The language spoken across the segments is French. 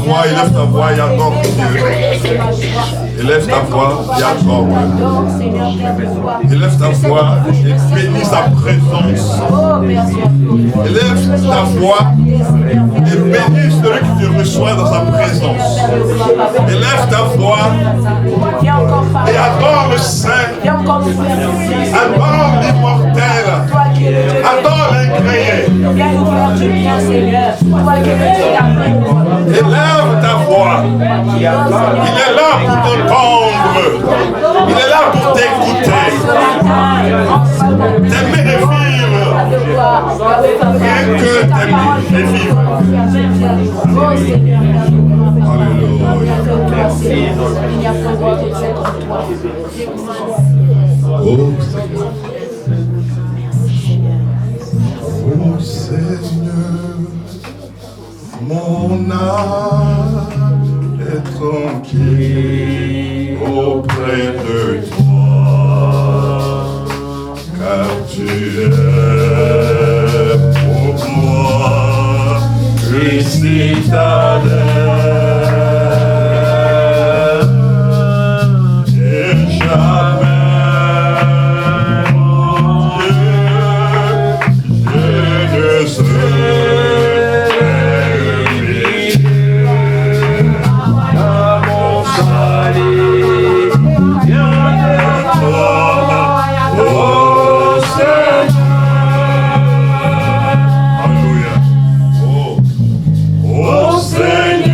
voix et adore Dieu. Élève ta voix et adore Dieu. Élève ta voix et bénis sa présence. Élève ta voix et bénis celui qui te reçoit dans sa présence. Élève ta voix et adore le Saint. Adore l'immortel. Adore l'incréé. Élève ta voix. Il est là pour t'entendre. Il est là pour t'écouter. T'aimer et vivre. Rien que t'aimer et vivre. Alléluia. Oh Seigneur, mon âme est tranquille auprès de toi, car tu es pour moi une citadelle et jamais, mon Dieu, je ne serai à mon salut, viens de toi, oh Seigneur. Alléluia. Oh Seigneur.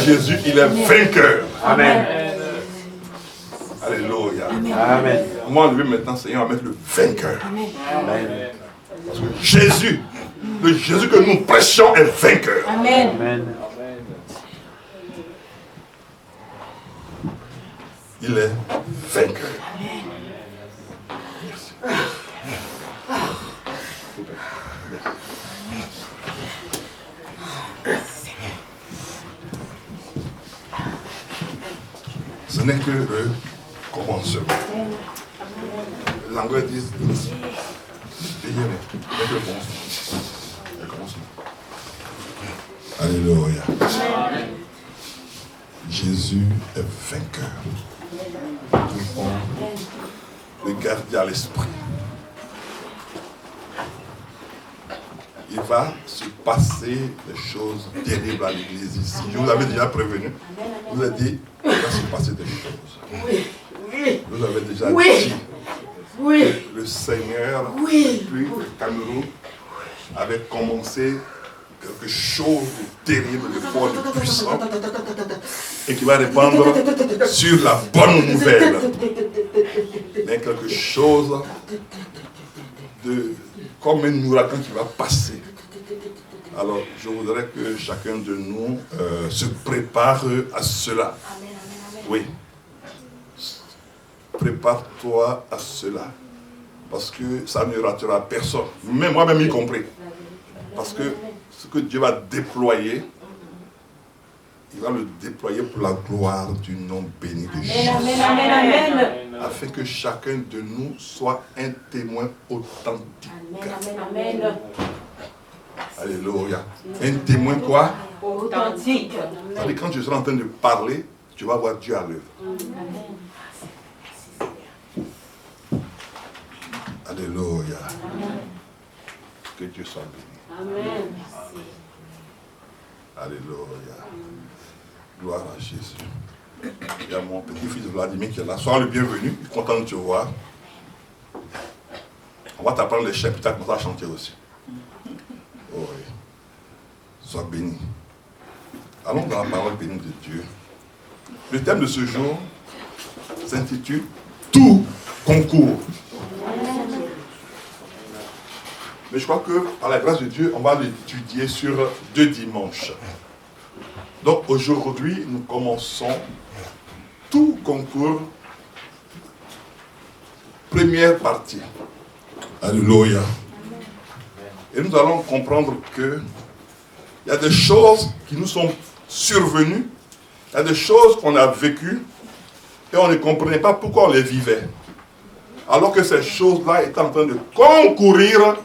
Jésus, il est vainqueur. Amen. Alléluia. Amen. Moi, je vais maintenant, Seigneur, à mettre le vainqueur. Amen. Parce que Jésus, le Jésus que nous prêchons est vainqueur. Amen. Amen. Il est vainqueur. Merci. Ce n'est que le commencement. L'anglais dit le commencement. Alléluia. Jésus est vainqueur. Tout le monde, regardez à l'esprit. Il va se passer des choses terribles à l'église ici. Je vous avais déjà prévenu. Je vous ai dit, il va se passer des choses. Je vous avais déjà dit. Le Seigneur, depuis le Cameroun, avait commencé quelque chose de terrible, de fort, de puissant, et qui va répandre sur la bonne nouvelle. Mais quelque chose de comme un ouragan qui va passer. Alors, je voudrais que chacun de nous se prépare à cela. Oui. Prépare-toi à cela. Parce que ça ne ratera personne. Même moi-même y compris. Parce que ce que Dieu va déployer, il va le déployer pour la gloire du nom béni de Jésus. Amen. Afin que chacun de nous soit un témoin authentique. Amen. Alléluia. Un témoin quoi? Authentique. C'est-à-dire quand je serai en train de parler, tu vas voir Dieu à l'œuvre. Alléluia. Que Dieu soit béni. Amen. Alléluia. Gloire à Jésus. Il y a mon petit-fils Vladimir qui est là. Sois le bienvenu. Je suis content de te voir. On va t'apprendre les chants, puis tu vas commencer à chanter aussi. Oh oui. Sois béni. Allons dans la parole bénie de Dieu. Le thème de ce jour s'intitule Tout concourt. Mais je crois que, par la grâce de Dieu, on va l'étudier sur 2 dimanches. Donc aujourd'hui, nous commençons Tout concourt, première partie. Alléluia. Et nous allons comprendre que il y a des choses qui nous sont survenues, il y a des choses qu'on a vécues, et on ne comprenait pas pourquoi on les vivait. Alors que ces choses-là étaient en train de concourir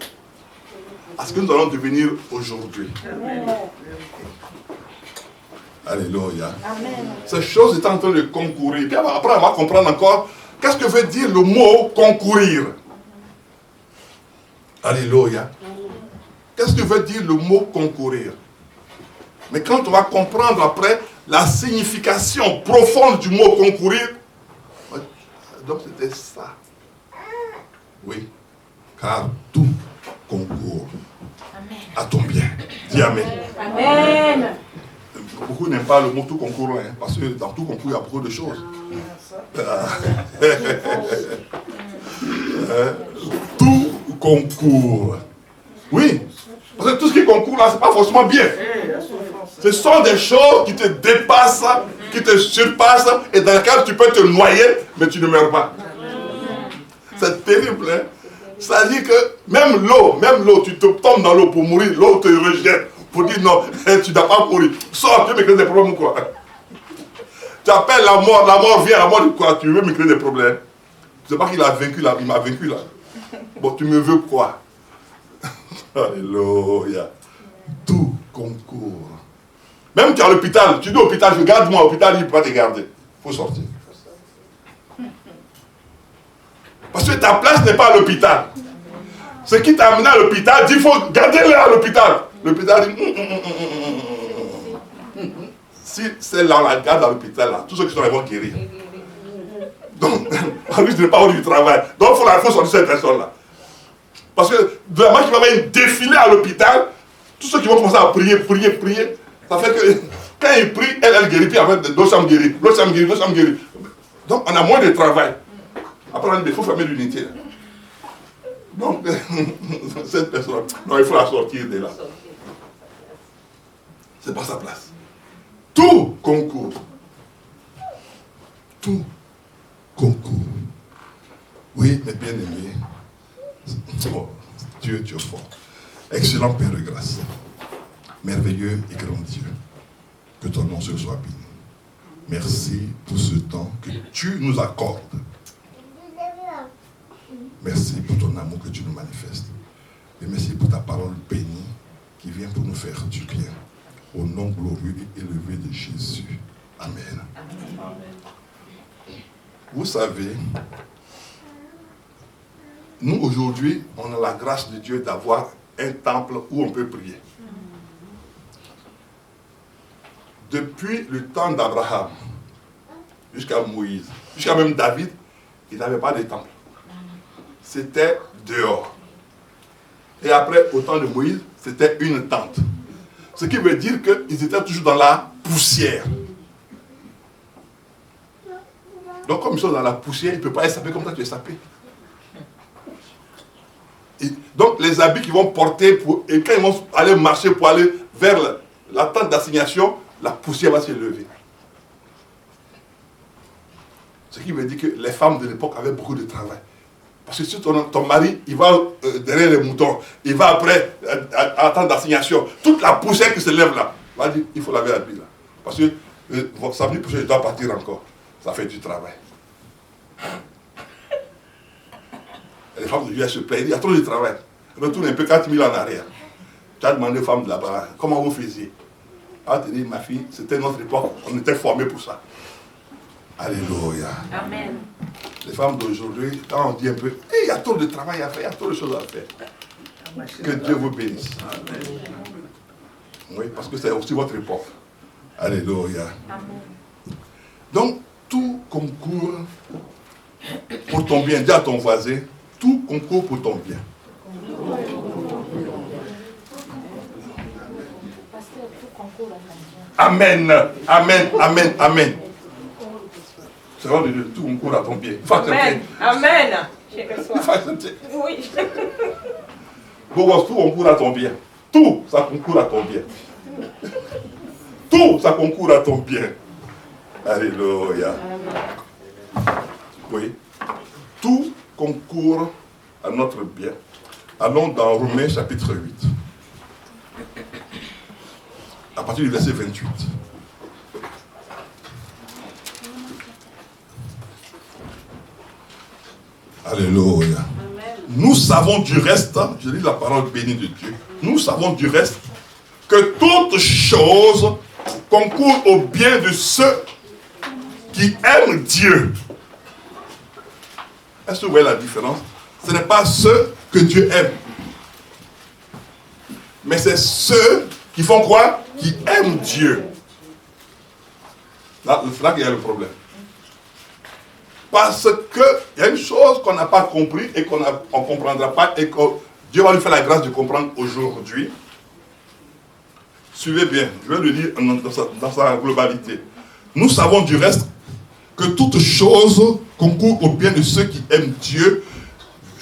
à ce que nous allons devenir aujourd'hui. Amen. Alléluia. Amen. Ces choses étaient en train de concourir. Puis après, on va comprendre encore qu'est-ce que veut dire le mot concourir. Alléluia. Qu'est-ce que veut dire le mot concourir? Mais quand on va comprendre après la signification profonde du mot concourir, donc c'était ça. Oui. Car tout concourt à ton bien. Dis Amen. Amen. Beaucoup n'aiment pas le mot tout concourt, hein, parce que dans tout concours, il y a beaucoup de choses. Tout concourt. Oui. Parce que tout ce qui concourt là, ce n'est pas forcément bien. Ce sont des choses qui te dépassent, qui te surpassent, et dans lesquelles tu peux te noyer, mais tu ne meurs pas. C'est terrible, hein. Ça dit que même l'eau, tu te tombes dans l'eau pour mourir, l'eau te rejette pour dire non, tu ne dois pas mourir. Sors, tu veux me créer des problèmes ou quoi? Tu appelles la mort vient, la mort dit quoi? Tu veux me créer des problèmes? Tu sais pas qu'il a vaincu là, il m'a vaincu là. Bon, tu me veux quoi? Alléluia. Tout concourt. Même tu es à l'hôpital, tu dis au hôpital, je garde-moi, l'hôpital, il ne peut pas te garder. Il faut sortir. Parce que ta place n'est pas à l'hôpital. Ce qui t'a amené à l'hôpital, dit il faut garder-le à l'hôpital. L'hôpital dit si c'est là, on la garde à l'hôpital, là, tous ceux qui sont là vont guérir. Donc, en plus, je n'ai pas envie du travail. Donc, il faut sortir cette personne-là. Parce que de la manière qu'il va y avoir une défilée à l'hôpital, tous ceux qui vont commencer à prier, ça fait que quand ils prient, elle guérit, puis après, l'autre chambre guérit, l'autre chambre guérit. Donc, on a moins de travail. Après, il faut fermer l'unité. Donc, cette personne, non, il faut la sortir de là. C'est pas sa place. Tout concourt. Tout concourt. Oui, mes bien-aimés. Oh, Dieu, tu es fort. Excellent Père de grâce. Merveilleux et grand Dieu. Que ton nom se soit béni. Merci pour ce temps que tu nous accordes. Merci pour ton amour que tu nous manifestes. Et merci pour ta parole bénie qui vient pour nous faire du bien. Au nom glorieux et élevé de Jésus. Amen. Vous savez, nous aujourd'hui, on a la grâce de Dieu d'avoir un temple où on peut prier. Depuis le temps d'Abraham, jusqu'à Moïse, jusqu'à même David, il n'avait pas de temple. C'était dehors. Et après, au temps de Moïse, c'était une tente. Ce qui veut dire qu'ils étaient toujours dans la poussière. Donc comme ils sont dans la poussière, ils ne peuvent pas échapper comme ça tu es sapé. Donc les habits qu'ils vont porter, et quand ils vont aller marcher pour aller vers la tente d'assignation, la poussière va se lever. Ce qui veut dire que les femmes de l'époque avaient beaucoup de travail. Parce que si ton mari, il va derrière les moutons, il va après à la tente d'assignation, toute la poussière qui se lève là, il va dire, il faut laver l'habit là. Parce que samedi prochain, je dois partir encore. Ça fait du travail. Et les femmes de Dieu, elles se plaignent, il y a trop de travail. Retourne un peu 4000 en arrière. Tu as demandé aux femmes de là-bas, comment vous faisiez? Elle va te dire, ma fille, c'était notre époque, on était formés pour ça. Alléluia. Amen. Les femmes d'aujourd'hui, quand on dit un peu, il y a trop de travail à faire, il y a trop de choses à faire. Que Dieu vous bénisse. Amen. Oui, parce que c'est aussi votre époque. Alléluia. Amen. Donc, tout concourt pour ton bien. Dis à ton voisin, tout concourt pour ton bien. Amen. Amen. Amen. Amen. C'est vrai de Dieu, tout concourt à ton bien. Amen. Amen. Oui. Bon, tout concourt à ton bien. Tout, ça concourt à ton bien. Tout, ça concourt à ton bien. Alléluia. Oui. Tout concourt à notre bien. Allons dans Romains chapitre 8. À partir du verset 28. Alléluia. Amen. Nous savons du reste, je lis la parole bénie de Dieu, nous savons du reste que toutes choses concourent au bien de ceux qui aiment Dieu. Est-ce que vous voyez la différence? Ce n'est pas ceux que Dieu aime. Mais c'est ceux qui font quoi? Qui aiment Dieu. Là, c'est là qu'il y a le problème. Parce qu'il y a une chose qu'on n'a pas compris et qu'on ne comprendra pas et que Dieu va nous faire la grâce de comprendre aujourd'hui. Suivez bien, je vais le lire dans sa globalité. Nous savons du reste que toutes choses concourent au bien de ceux qui aiment Dieu,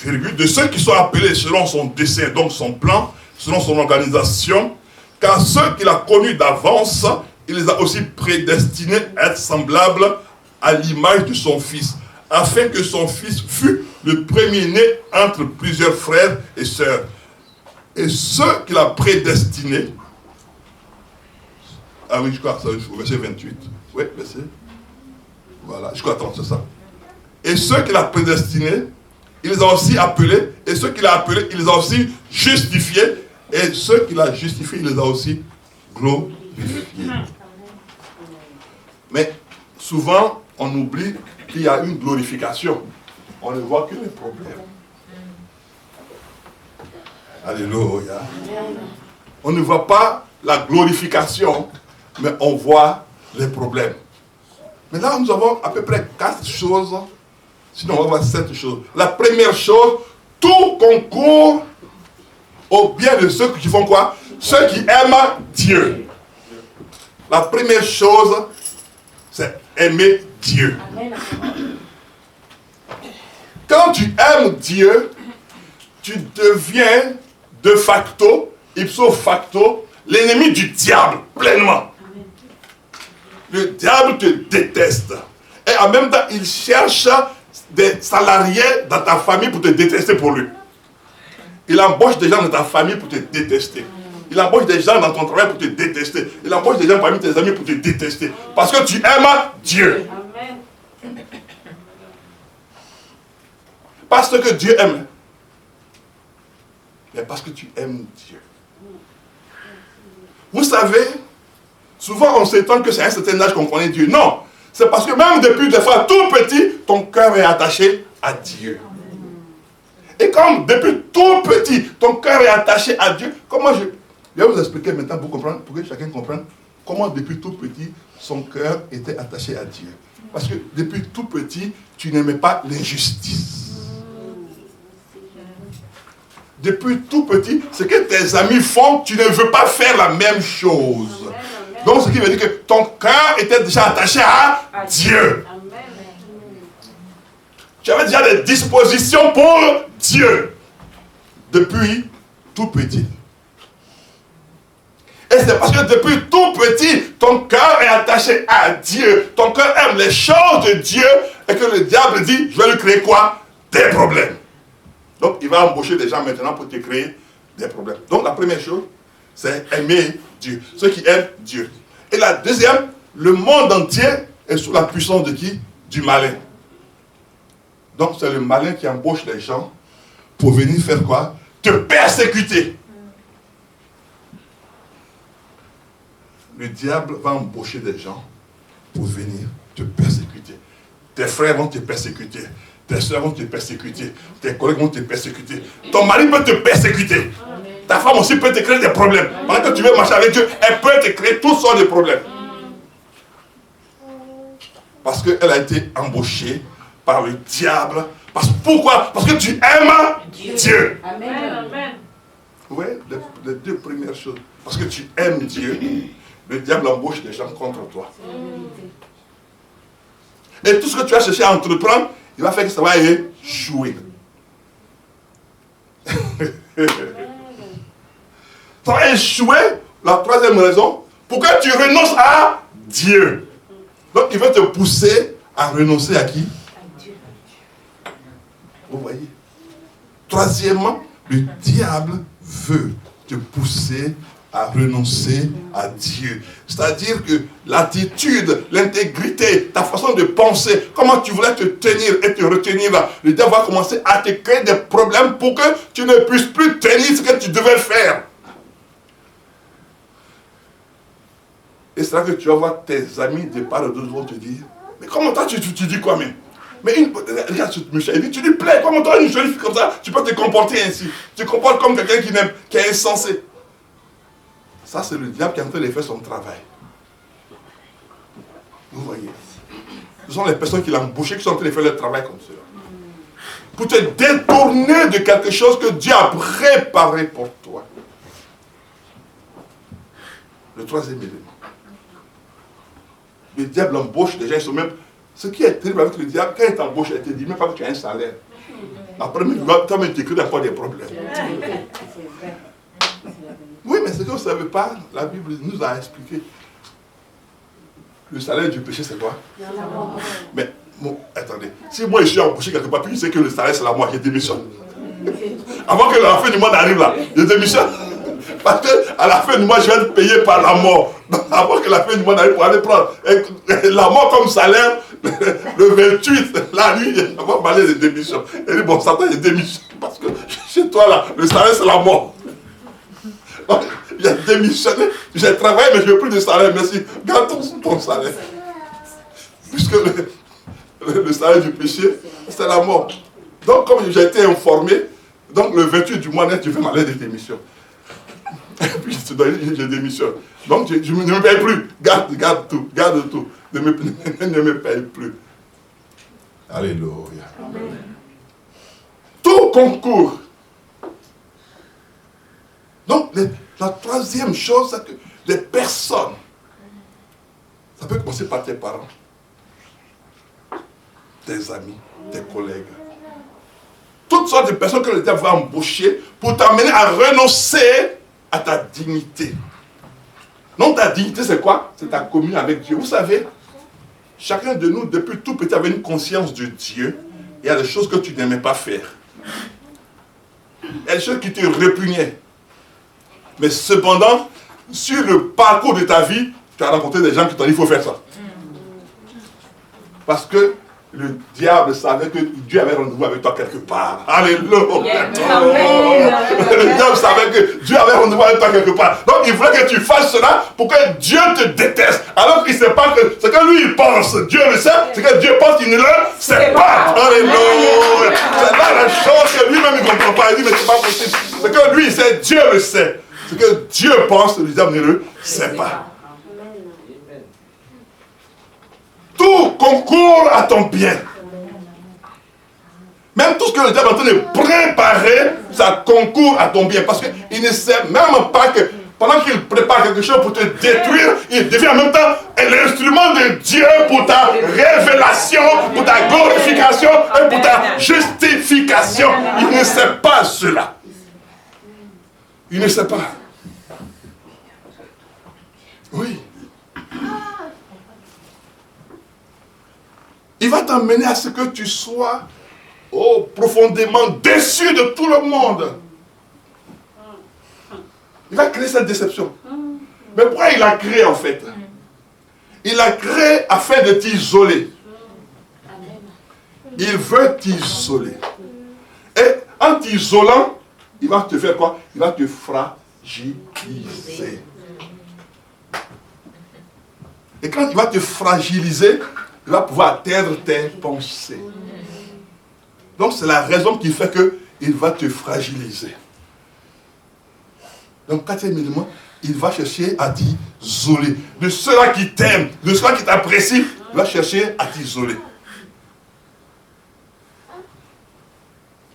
de ceux qui sont appelés selon son dessein, donc son plan, selon son organisation, car ceux qu'il a connus d'avance, il les a aussi prédestinés à être semblables à l'image de son Fils, afin que son Fils fût le premier-né entre plusieurs frères et sœurs. Et ceux qu'il a prédestinés, ah oui, je crois que c'est au verset 28. Oui, verset. Voilà, je crois que c'est ça. Et ceux qu'il a prédestinés, il les a aussi appelés. Et ceux qu'il a appelés, il les a aussi justifiés. Et ceux qu'il a justifiés, il les a aussi glorifiés. Mais souvent, on oublie qu'il y a une glorification. On ne voit que les problèmes. Alléluia. On ne voit pas la glorification, mais on voit les problèmes. Mais là, nous avons à peu près 4 choses. Sinon, on va voir 7 choses. La première chose, tout concourt au bien de ceux qui font quoi? Ceux qui aiment Dieu. La première chose, c'est aimer Dieu. Quand tu aimes Dieu, tu deviens de facto, ipso facto, l'ennemi du diable, pleinement. Le diable te déteste. Et en même temps, il cherche des salariés dans ta famille pour te détester pour lui. Il embauche des gens dans ta famille pour te détester. Il embauche des gens dans ton travail pour te détester. Il embauche des gens parmi tes amis pour te détester. Parce que tu aimes Dieu. Amen. Parce que Dieu aime. Mais parce que tu aimes Dieu. Vous savez, souvent on s'étonne que c'est à un certain âge qu'on connaît Dieu. Non, C'est parce que même depuis des fois tout petit, ton cœur est attaché à Dieu. Et comme depuis tout petit, ton cœur est attaché à Dieu, comment je vais vous expliquer maintenant pour comprendre, pour que chacun comprenne comment depuis tout petit, son cœur était attaché à Dieu. Parce que depuis tout petit, tu n'aimais pas l'injustice. Depuis tout petit, ce que tes amis font, tu ne veux pas faire la même chose. Donc, ce qui veut dire que ton cœur était déjà attaché à Dieu. Tu avais déjà des dispositions pour Dieu. Depuis tout petit. Et c'est parce que depuis tout petit, ton cœur est attaché à Dieu. Ton cœur aime les choses de Dieu. Et que le diable dit, je vais lui créer quoi? Des problèmes. Donc, il va embaucher des gens maintenant pour te créer des problèmes. Donc, la première chose, c'est aimer Dieu. Ceux qui aiment Dieu. Et la deuxième, le monde entier est sous la puissance de qui? Du malin. Donc, c'est le malin qui embauche les gens pour venir faire quoi? Te persécuter. Le diable va embaucher des gens pour venir te persécuter. Tes frères vont te persécuter. Tes soeurs vont te persécuter. Tes collègues vont te persécuter. Ton mari peut te persécuter. Ta femme aussi peut te créer des problèmes. Pendant que tu veux marcher avec Dieu, elle peut te créer toutes sortes de problèmes. Parce qu'elle a été embauchée par le diable. Pourquoi? Parce que tu aimes Dieu. Amen. Oui, les deux premières choses. Parce que tu aimes Dieu, le diable embauche des gens contre toi. Et tout ce que tu as cherché à entreprendre, il va faire que ça va échouer. Ça va échouer. La troisième raison, pour que tu renonces à Dieu. Donc il veut te pousser à renoncer à qui? À Dieu. Vous voyez? Troisièmement, le diable veut te pousser à renoncer à Dieu. C'est-à-dire que l'attitude, l'intégrité, ta façon de penser, comment tu voulais te tenir et te retenir là, le diable va commencer à te créer des problèmes pour que tu ne puisses plus tenir ce que tu devais faire. Et c'est là que tu vas voir tes amis de part et d'autre vont te dire, mais comment toi tu dis quoi même? Mais regarde, tu dis plais, comment toi une jolie fille comme ça, tu peux te comporter ainsi. Tu te comportes comme quelqu'un qui est insensé. Ça, c'est le diable qui est en train de faire son travail. Vous voyez. Ce sont les personnes qui l'ont embauché qui sont en train de faire leur travail comme cela. Pour te détourner de quelque chose que Dieu a préparé pour toi. Le troisième élément. Le diable embauche des gens, ils sont même... Ce qui est terrible avec le diable, quand il t'embauche, il te dit même pas que tu as un salaire. Après, il va t'écrire encore des problèmes. Oui, mais ce que vous ne savez pas, la Bible nous a expliqué. Le salaire du péché, c'est quoi? Mais, bon, attendez. Si moi je suis embauché quelque part, puis je sais que le salaire c'est la moi, je démissionne. Avant que la fin du monde arrive là, je démissionne. Parce qu'à la fin du mois, je vais être payé par la mort. Donc, avant que la fin du mois arrive pour aller prendre la mort comme salaire, le 28, la nuit, on va parler de démission. Et dit, bon, Satan, il démissionne. Parce que chez toi là, le salaire c'est la mort. Donc, j'ai démissionné, j'ai travaillé, mais je n'ai plus de salaire. Merci, garde ton salaire. Puisque le salaire du péché, c'est la mort. Donc, comme j'ai été informé, donc le 28 du mois net, je fais ma lettre de démission. Et puis je démissionne. Donc, je ne me paye plus. Garde tout. Ne me paye plus. Alléluia. Amen. Tout concourt. Donc, la troisième chose, c'est que les personnes, ça peut commencer par tes parents, tes amis, tes collègues, toutes sortes de personnes que le diable va embaucher pour t'amener à renoncer à ta dignité. Non, ta dignité, c'est quoi? C'est ta communion avec Dieu. Vous savez, chacun de nous, depuis tout petit, avait une conscience de Dieu. Il y a des choses que tu n'aimais pas faire. Il y a des choses qui te répugnaient. Mais cependant, sur le parcours de ta vie, tu as rencontré des gens qui t'ont dit, il faut faire ça. Parce que le diable savait que Dieu avait rendez-vous avec toi quelque part. Alléluia. Le diable savait que Dieu avait rendez-vous avec toi quelque part. Donc il voulait que tu fasses cela pour que Dieu te déteste. Alors qu'il ne sait pas que ce que lui il pense, Dieu le sait, ce que Dieu pense, il ne le sait pas. Alléluia. C'est là la chose que lui-même il ne comprend pas. Il dit mais c'est pas possible. Ce que lui il sait, Dieu le sait. Ce que Dieu pense, le diable ne le sait pas. Tout concourt à ton bien. Même tout ce que le diable est en train de préparer, ça concourt à ton bien. Parce qu'il ne sait même pas que pendant qu'il prépare quelque chose pour te détruire, il devient en même temps l'instrument de Dieu pour ta révélation, pour ta glorification et pour ta justification. Il ne sait pas cela. Il ne sait pas. Oui. Il va t'emmener à ce que tu sois profondément déçu de tout le monde. Il va créer cette déception. Mais pourquoi il l'a créé en fait? Il l'a créé afin de t'isoler. Il veut t'isoler. Et en t'isolant, il va te faire quoi? Il va te fragiliser. Et quand il va te fragiliser, il va pouvoir atteindre tes pensées. Donc c'est la raison qui fait qu'il va te fragiliser. Donc quatrième élément, il va chercher à t'isoler. De ceux-là qui t'aiment, de ceux-là qui t'apprécient, il va chercher à t'isoler.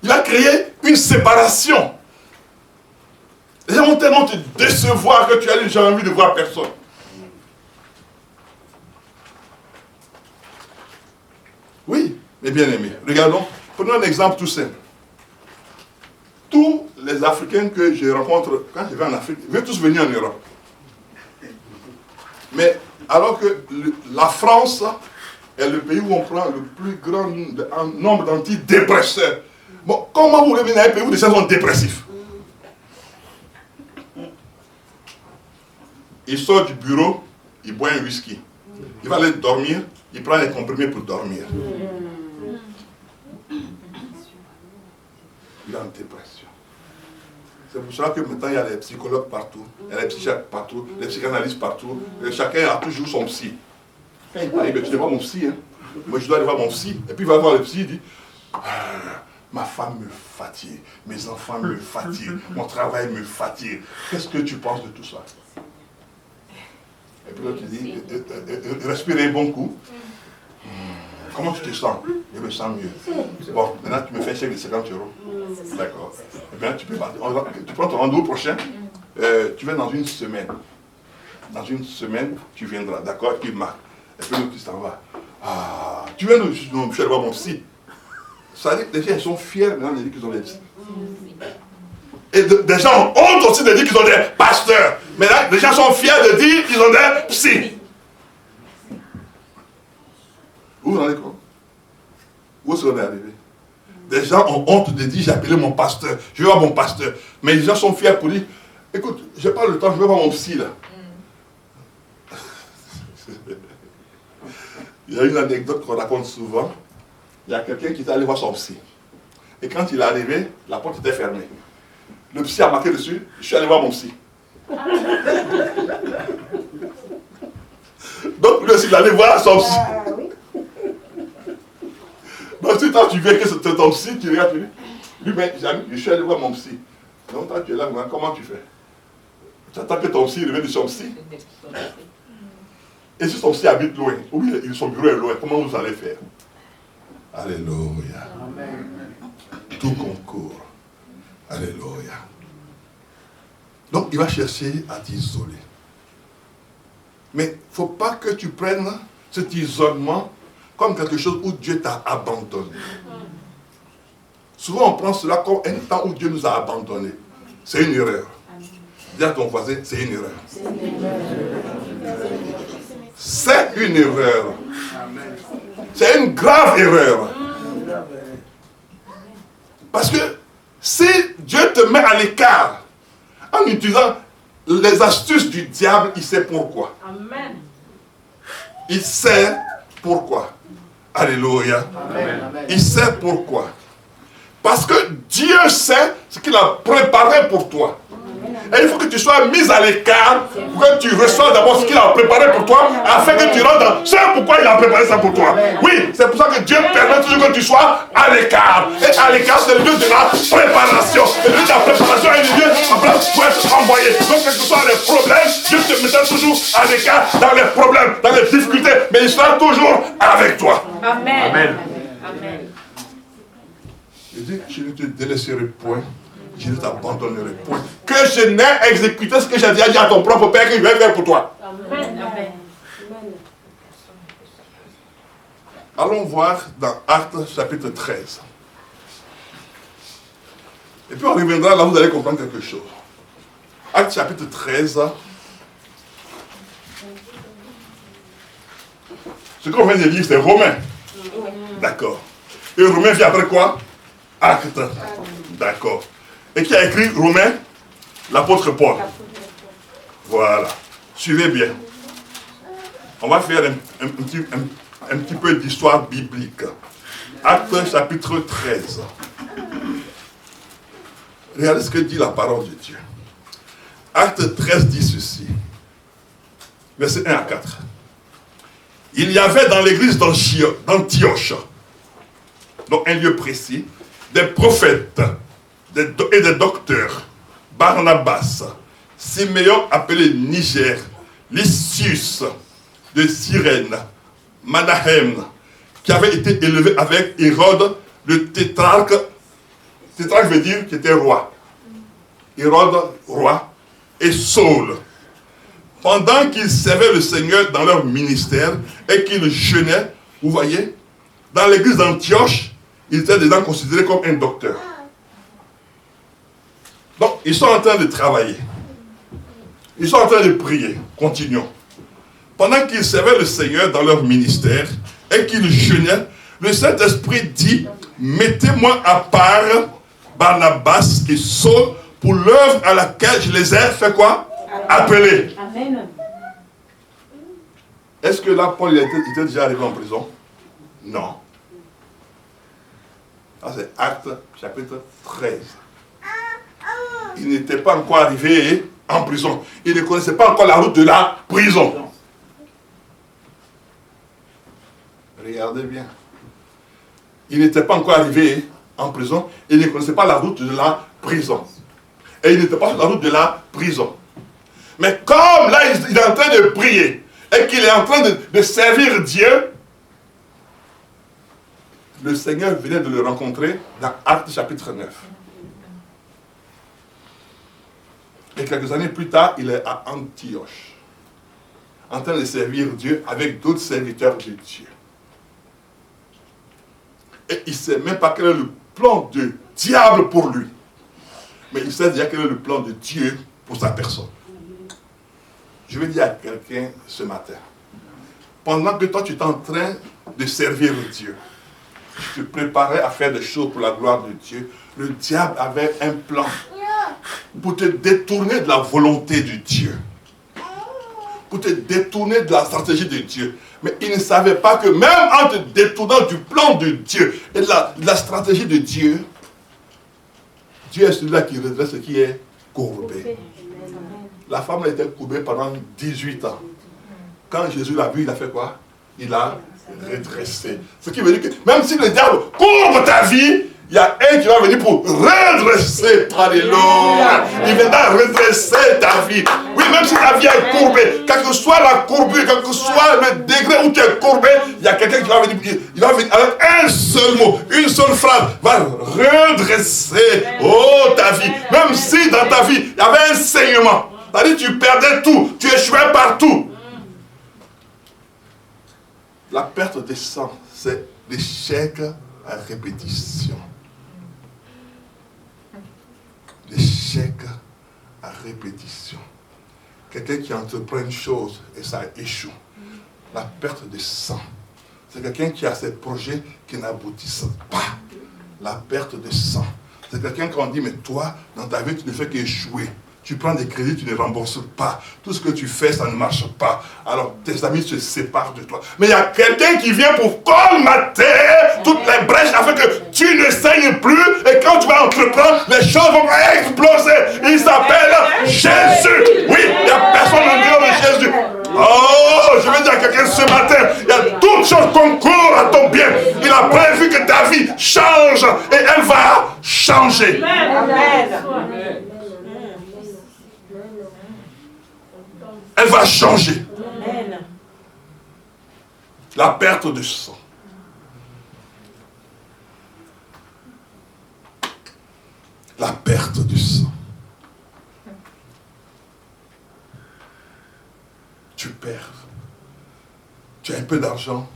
Il va créer une séparation. Les gens vont tellement te décevoir que tu as déjà envie de voir personne. Oui, mes bien-aimés, regardons, prenons un exemple tout simple. Tous les Africains que je rencontre quand je vais en Afrique, ils veulent tous venir en Europe. Mais alors que la France est le pays où on prend le plus grand nombre d'antidépresseurs. Bon, comment vous voulez venir à un pays où les gens sont dépressifs? Il sort du bureau, il boit un whisky. Il va aller dormir, il prend les comprimés pour dormir. Il est en dépression. C'est pour cela que maintenant il y a les psychologues partout, il y a les psychiatres partout, les psychanalystes partout. Et chacun a toujours son psy. Quand il parle, tu ne vois mon psy, hein. Moi je dois aller voir mon psy. Et puis il va voir le psy, il dit ma femme me fatigue, mes enfants me fatiguent, mon travail me fatigue. Qu'est-ce que tu penses de tout ça? Et puis l'autre dit respirez bon coup. Comment tu te sens? Je me sens mieux. Bon, maintenant tu me fais un chèque de 50 €. D'accord. Et bien tu peux partir. Tu prends ton rendez-vous prochain. Tu viens dans une semaine. Dans une semaine, tu viendras. D'accord? Et puis il marque. Et puis l'autre, tu t'en vas. Ah, tu viens de je suis allé voir mon psy. Ça veut dire que les gens sont fiers maintenant de dire qu'ils ont des psy. Et des gens ont honte aussi de dire qu'ils ont des pasteurs. Mais là, les gens sont fiers de dire qu'ils ont des psy. Où vous en êtes quoi? Où est-ce qu'on est arrivé? Des gens ont honte de dire j'ai appelé mon pasteur, je vais voir mon pasteur. Mais les gens sont fiers pour dire écoute, je n'ai pas le temps, je vais voir mon psy là. Il y a une anecdote qu'on raconte souvent. Il y a quelqu'un qui est allé voir son psy. Et quand il est arrivé, la porte était fermée. Le psy a marqué dessus, je suis allé voir mon psy. Donc lui aussi, il allait voir son psy. Donc si toi tu viens que c'est ton psy, tu regardes, tu dis, lui, mais je suis allé voir mon psy. Donc toi tu es là, comment tu fais? Tu attends que ton psy revienne de son psy. Et si son psy habite loin, ou son bureau est loin, comment vous allez faire? Alléluia. Amen. Tout concourt. Alléluia. Donc il va chercher à t'isoler. Mais il ne faut pas que tu prennes cet isolement comme quelque chose où Dieu t'a abandonné. Souvent on prend cela comme un temps où Dieu nous a abandonnés. C'est une erreur. Dis à ton voisin, c'est une erreur. C'est une erreur. C'est une grave erreur. Parce que si Dieu te met à l'écart en utilisant les astuces du diable, il sait pourquoi. Amen. Il sait pourquoi. Alléluia. Il sait pourquoi. Parce que Dieu sait ce qu'il a préparé pour toi. Et il faut que tu sois mis à l'écart pour que tu reçoives d'abord ce qu'il a préparé pour toi, afin que tu rentres dans ce pourquoi il a préparé ça pour toi. Oui, c'est pour ça que Dieu permet toujours que tu sois à l'écart. Et à l'écart, c'est le lieu de la préparation. Et le lieu de la préparation est le lieu en place pour être envoyé. Donc, quels que soient les problèmes, Dieu te mettra toujours à l'écart dans les problèmes, dans les difficultés, mais il sera toujours avec toi. Amen. Amen. Il dit, je ne te délaisserai point. Je ne t'abandonnerai point. Que je n'ai exécuté ce que j'ai déjà dit à ton propre Père que je vais faire pour toi. Amen. Allons voir dans Actes chapitre 13. Et puis on reviendra là, vous allez comprendre quelque chose. Actes chapitre 13. Ce qu'on vient de lire, c'est Romains. D'accord. Et Romains vient après quoi? Actes. D'accord. Et qui a écrit Romains? L'apôtre Paul. Voilà. Suivez bien. On va faire un petit peu d'histoire biblique. Actes chapitre 13. Regardez ce que dit la parole de Dieu. Acte 13 dit ceci. Versets 1 à 4. Il y avait dans l'église d'Antioche, donc un lieu précis, des prophètes et des docteurs, Barnabas, Siméon appelé Niger, Lysius de Cyrène, Manahem, qui avait été élevé avec Hérode, le tétrarque. Tétrarque veut dire qu'il était roi. Hérode, roi, et Saul. Pendant qu'ils servaient le Seigneur dans leur ministère et qu'ils jeûnaient, vous voyez, dans l'église d'Antioche, ils étaient déjà considérés comme un docteur. Donc, ils sont en train de travailler. Ils sont en train de prier. Continuons. Pendant qu'ils servaient le Seigneur dans leur ministère et qu'ils jeûnaient, le Saint-Esprit dit, mettez-moi à part Barnabas et Saul pour l'œuvre à laquelle je les ai fait quoi? Appelés. Amen. Est-ce que là, Paul était déjà arrivé en prison? Non. Ça, c'est Actes chapitre 13. Il n'était pas encore arrivé en prison. Il ne connaissait pas encore la route de la prison. Regardez bien. Il n'était pas encore arrivé en prison. Il ne connaissait pas la route de la prison. Et il n'était pas sur la route de la prison. Mais comme là, il est en train de prier et qu'il est en train de servir Dieu, le Seigneur venait de le rencontrer dans Actes chapitre 9. Et quelques années plus tard, il est à Antioche, en train de servir Dieu avec d'autres serviteurs de Dieu. Et il ne sait même pas quel est le plan de diable pour lui. Mais il sait déjà quel est le plan de Dieu pour sa personne. Je vais dire à quelqu'un ce matin, pendant que toi tu es en train de servir Dieu, tu te préparais à faire des choses pour la gloire de Dieu, le diable avait un plan pour te détourner de la volonté de Dieu, pour te détourner de la stratégie de Dieu. Mais il ne savait pas que même en te détournant du plan de Dieu et de la stratégie de Dieu, Dieu est celui-là qui redresse ce qui est courbé. La femme a été courbée pendant 18 ans. Quand Jésus l'a vu, il a fait quoi? Il a redressé. Ce qui veut dire que même si le diable courbe ta vie, il y a un qui va venir pour redresser. Alléluia. Il viendra redresser ta vie. Oui, même si ta vie est courbée, quelle que soit la courbure, quel que soit le degré où tu es courbé, il y a quelqu'un qui va venir. Il va venir avec un seul mot, une seule phrase, va redresser ta vie. Même si dans ta vie, il y avait un saignement. C'est-à-dire tu perdais tout, tu échouais partout. La perte de sang, c'est l'échec à répétition. L'échec à répétition. Quelqu'un qui entreprend une chose et ça échoue. La perte de sang. C'est quelqu'un qui a ses projets qui n'aboutissent pas. La perte de sang. C'est quelqu'un qui dit, mais toi, dans ta vie, tu ne fais qu'échouer. Tu prends des crédits, tu ne rembourses pas. Tout ce que tu fais, ça ne marche pas. Alors tes amis se séparent de toi. Mais il y a quelqu'un qui vient pour colmater toutes les brèches afin que tu ne saignes plus. Et quand tu vas entreprendre, les choses vont exploser. Il s'appelle Jésus. Oui, il n'y a personne en dehors de Jésus. Oh, je veux dire à quelqu'un ce matin, il y a toutes choses concourent à ton bien. Il a prévu que ta vie change et elle va changer. Amen. Elle va changer. Amen. La perte de sang. La perte du sang. Tu perds. Tu as un peu d'argent,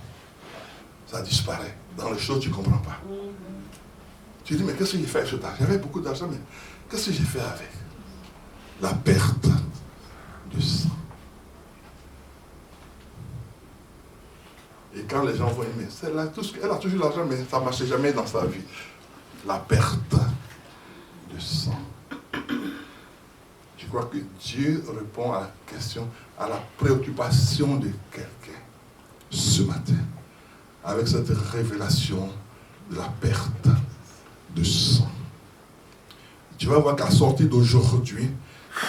ça disparaît. Dans les choses, tu ne comprends pas. Tu dis, mais qu'est-ce que j'ai fait avec cet argent? J'avais beaucoup d'argent, mais qu'est-ce que j'ai fait avec? La perte du sang. Et quand les gens voient, mais elle a toujours l'argent, mais ça ne marchait jamais dans sa vie. La perte de sang. Je crois que Dieu répond à la question, à la préoccupation de quelqu'un ce matin, avec cette révélation de la perte de sang. Tu vas voir qu'à sortir d'aujourd'hui,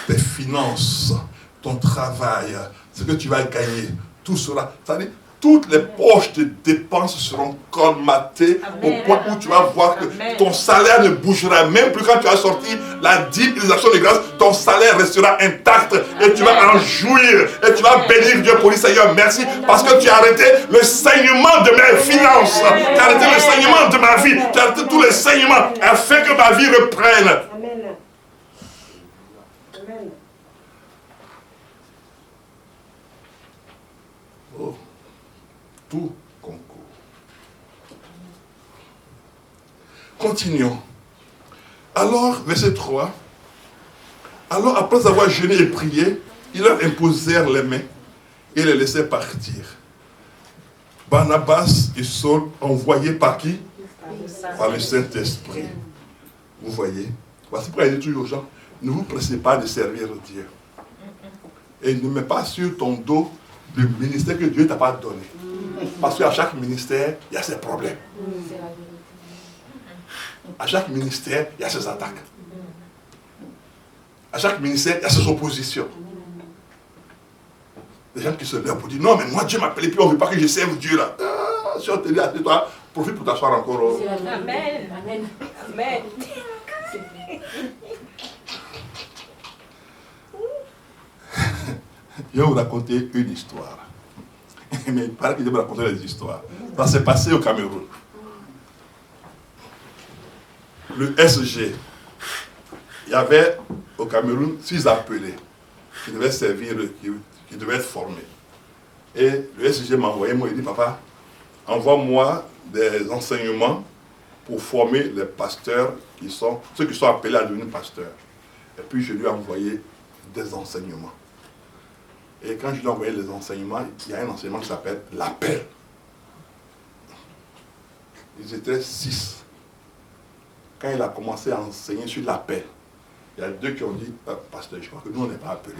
tes finances, ton travail, ce que tu vas gagner, tout cela, c'est-à-dire toutes les poches de dépenses seront colmatées. Amen. Au point où tu vas voir que ton salaire ne bougera même plus quand tu as sorti la dîme et les actions de grâce. Ton salaire restera intact et tu vas en jouir et tu vas bénir Dieu pour lui. Seigneur, merci parce que tu as arrêté le saignement de mes finances. Tu as arrêté le saignement de ma vie. Tu as arrêté tous les saignements afin que ma vie reprenne. Amen. Amen. Oh. Tout concourt. Continuons. Alors, verset 3. Alors, après avoir jeûné et prié, ils leur imposèrent les mains et les laissèrent partir. Barnabas et Saul, envoyés par qui? Par le Saint-Esprit. Vous voyez? Voici pourquoi il dit toujours aux gens, ne vous pressez pas de servir Dieu. Et ne mets pas sur ton dos le ministère que Dieu ne t'a pas donné. Parce qu'à chaque ministère, il y a ses problèmes. À chaque ministère, il y a ses attaques. À chaque ministère, il y a ses oppositions. Des gens qui se lèvent pour dire, non, mais moi Dieu m'a appelé, puis on ne veut pas que je serve Dieu là. Ah, si on te dit à toi, profite pour t'asseoir encore. Oh. Amen. Amen. Amen. Je vais vous raconter une histoire. Mais il paraît que je vais vous raconter des histoires. Ça s'est passé au Cameroun. Le SG, il y avait au Cameroun 6 appelés qui devaient servir, qui devaient être formés. Et le SG m'a envoyé, moi, il dit, papa, envoie-moi des enseignements pour former les pasteurs, ceux qui sont appelés à devenir pasteurs. Et puis je lui ai envoyé des enseignements. Et quand je lui ai envoyé les enseignements, il y a un enseignement qui s'appelle l'appel. Ils étaient 6. Quand il a commencé à enseigner sur l'appel, il y a 2 qui ont dit, pasteur, je crois que nous on n'est pas appelés.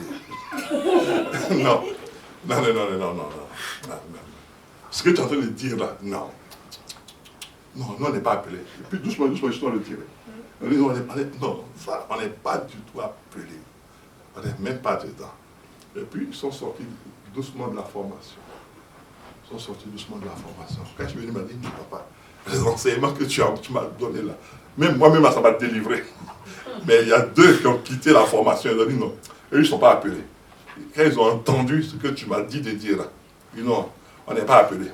Non. Non. Ce que tu es en train de dire là, non. Non, nous on n'est pas appelés. Et puis doucement, je dois le tirer. Non, ça, on n'est pas du tout appelés. On n'est même pas dedans. Et puis, ils sont sortis doucement de la formation. Quand je suis venu, il m'a dit, papa, les enseignements que tu m'as donnés là, même moi-même, ça m'a délivré. Mais il y a 2 qui ont quitté la formation. Ils ont dit, non, eux, ils ne sont pas appelés. Quand ils ont entendu ce que tu m'as dit de dire là, ils disent, non, on n'est pas appelés.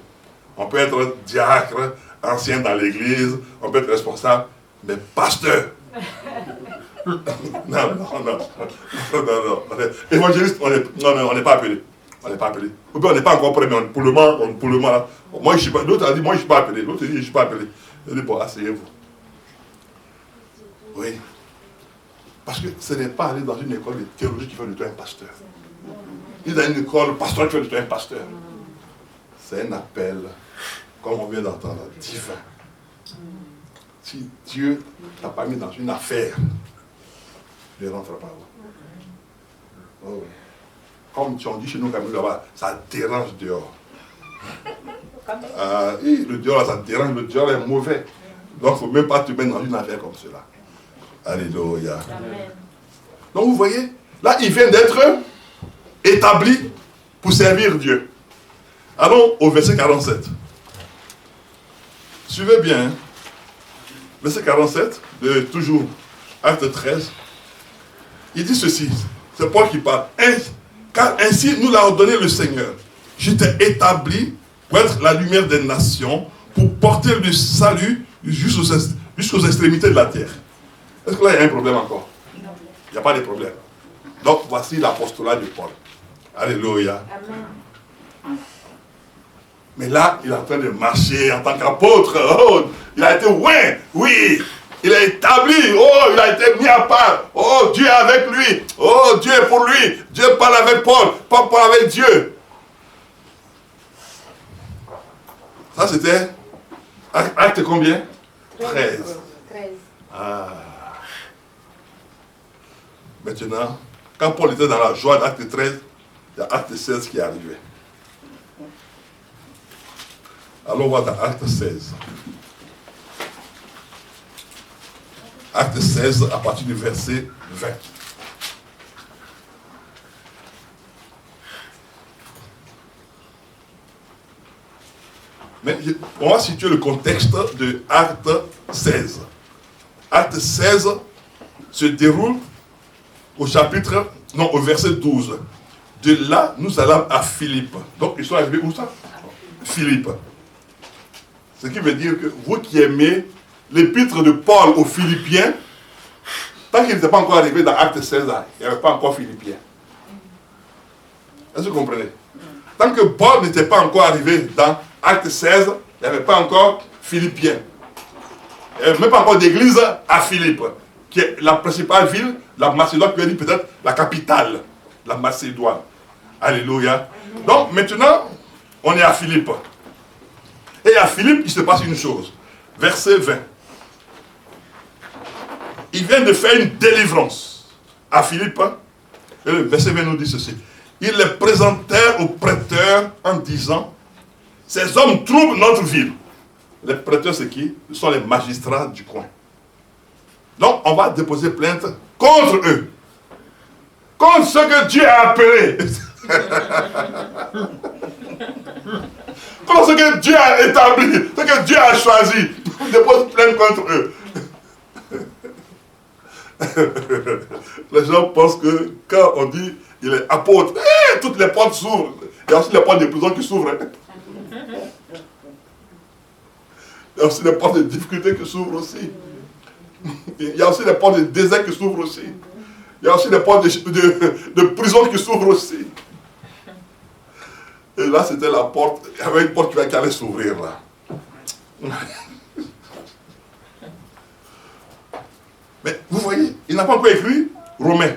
On peut être diacre, ancien dans l'église, on peut être responsable, mais pasteur. Non. Évangéliste, on n'est pas appelé. On n'est pas appelé. Ou bien on n'est pas encore prêt, mais pour le moment là. Moi, je suis pas. L'autre a dit, moi, je ne suis pas appelé. L'autre dit, je ne suis pas appelé. Il dit, bon, asseyez-vous. Oui. Parce que ce n'est pas aller dans une école de théologie qui fait de toi un pasteur. Il est dans une école pastorale qui fait de toi un pasteur. C'est un appel, comme on vient d'entendre, divin. Si Dieu t'a pas mis dans une affaire, ne rentre pas. Oh oui. Comme tu en dis chez nous, là-bas, ça dérange dehors. Le dehors, là, ça dérange, le dehors est mauvais. Donc, il ne faut même pas te mettre dans une affaire comme cela. Alléluia. Amen. Donc, vous voyez, là, il vient d'être établi pour servir Dieu. Allons au verset 47. Suivez bien. Hein. Verset 47, de toujours Acte 13. Il dit ceci. C'est Paul qui parle. Car ainsi nous l'a ordonné le Seigneur. Je t'ai établi pour être la lumière des nations, pour porter le salut jusqu'aux extrémités de la terre. Est-ce que là, il y a un problème encore? Non. Il n'y a pas de problème. Donc, voici l'apostolat de Paul. Alléluia. Amen. Mais là, il est en train de marcher en tant qu'apôtre. Oh, il a été oui. Il est établi. Oh, il a été mis à part. Oh, Dieu est avec lui. Oh, Dieu est pour lui. Dieu parle avec Paul. Paul parle avec Dieu. Ça, c'était acte combien? 13. Ah. Maintenant, quand Paul était dans la joie d'acte 13, il y a acte 16 qui est arrivé. Allons voir dans acte 16. Acte 16 à partir du verset 20. Mais on va situer le contexte de Acte 16. Acte 16 se déroule au verset 12. De là, nous allons à Philippe. Donc, ils sont arrivés où ça? Philippe. Ce qui veut dire que vous qui aimez l'épître de Paul aux Philippiens, tant qu'il n'était pas encore arrivé dans Acte 16, il n'y avait pas encore Philippiens. Est-ce que vous comprenez? Tant que Paul n'était pas encore arrivé dans Acte 16, il n'y avait pas encore Philippiens. Il n'y avait même pas encore d'église à Philippe, qui est la principale ville, la Macédoine, qui veut dire peut-être la capitale, la Macédoine. Alléluia. Donc maintenant, on est à Philippe. Et à Philippe, il se passe une chose. Verset 20. Il vient de faire une délivrance à Philippe. Et le verset 20 nous dit ceci. Ils les présentèrent aux prêteurs en disant, ces hommes troublent notre ville. Les prêteurs, c'est qui? Ce sont les magistrats du coin. Donc, on va déposer plainte contre eux. Contre ce que Dieu a appelé. Contre ce que Dieu a établi, ce que Dieu a choisi. On dépose plainte contre eux. Les gens pensent que quand on dit il est apôtre, toutes les portes s'ouvrent. Il y a aussi les portes de prison qui s'ouvrent. Il y a aussi les portes de difficultés qui s'ouvrent aussi. Il y a aussi les portes de désert qui s'ouvrent aussi. Il y a aussi les portes de prison qui s'ouvrent aussi. Et là, c'était la porte. Il y avait une porte qui allait s'ouvrir là. Mais vous voyez, il n'a pas encore écrit Romain.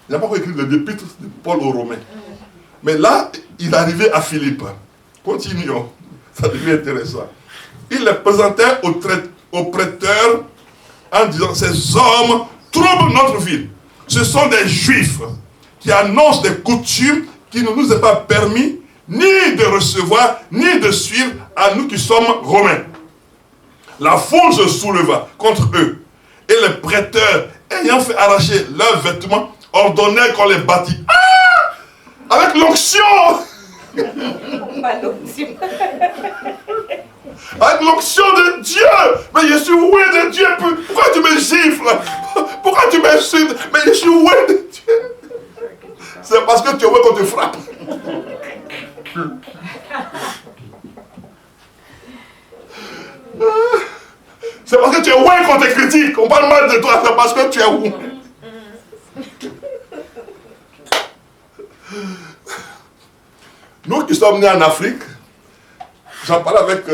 Il n'a pas encore écrit le épître de Paul aux Romains. Mais là, il est arrivé à Philippe. Continuons. Ça devient intéressant. Il les présentait aux prêteurs en disant, ces hommes troublent notre ville. Ce sont des Juifs qui annoncent des coutumes qui ne nous est pas permis ni de recevoir, ni de suivre à nous qui sommes Romains. La foule se souleva contre eux. Et les prêteurs, ayant fait arracher leurs vêtements, ordonnèrent qu'on les bâtit. Ah! Avec l'onction! Avec l'onction de Dieu! Mais je suis oué de Dieu! Pourquoi tu me gifles? Pourquoi tu m'insultes? Mais je suis oué de Dieu! C'est parce que tu es oué qu'on te frappe. C'est parce que tu es oué qu'on te critique. On parle mal de toi, c'est parce que tu es oué. Nous qui sommes nés en Afrique, j'en parlais avec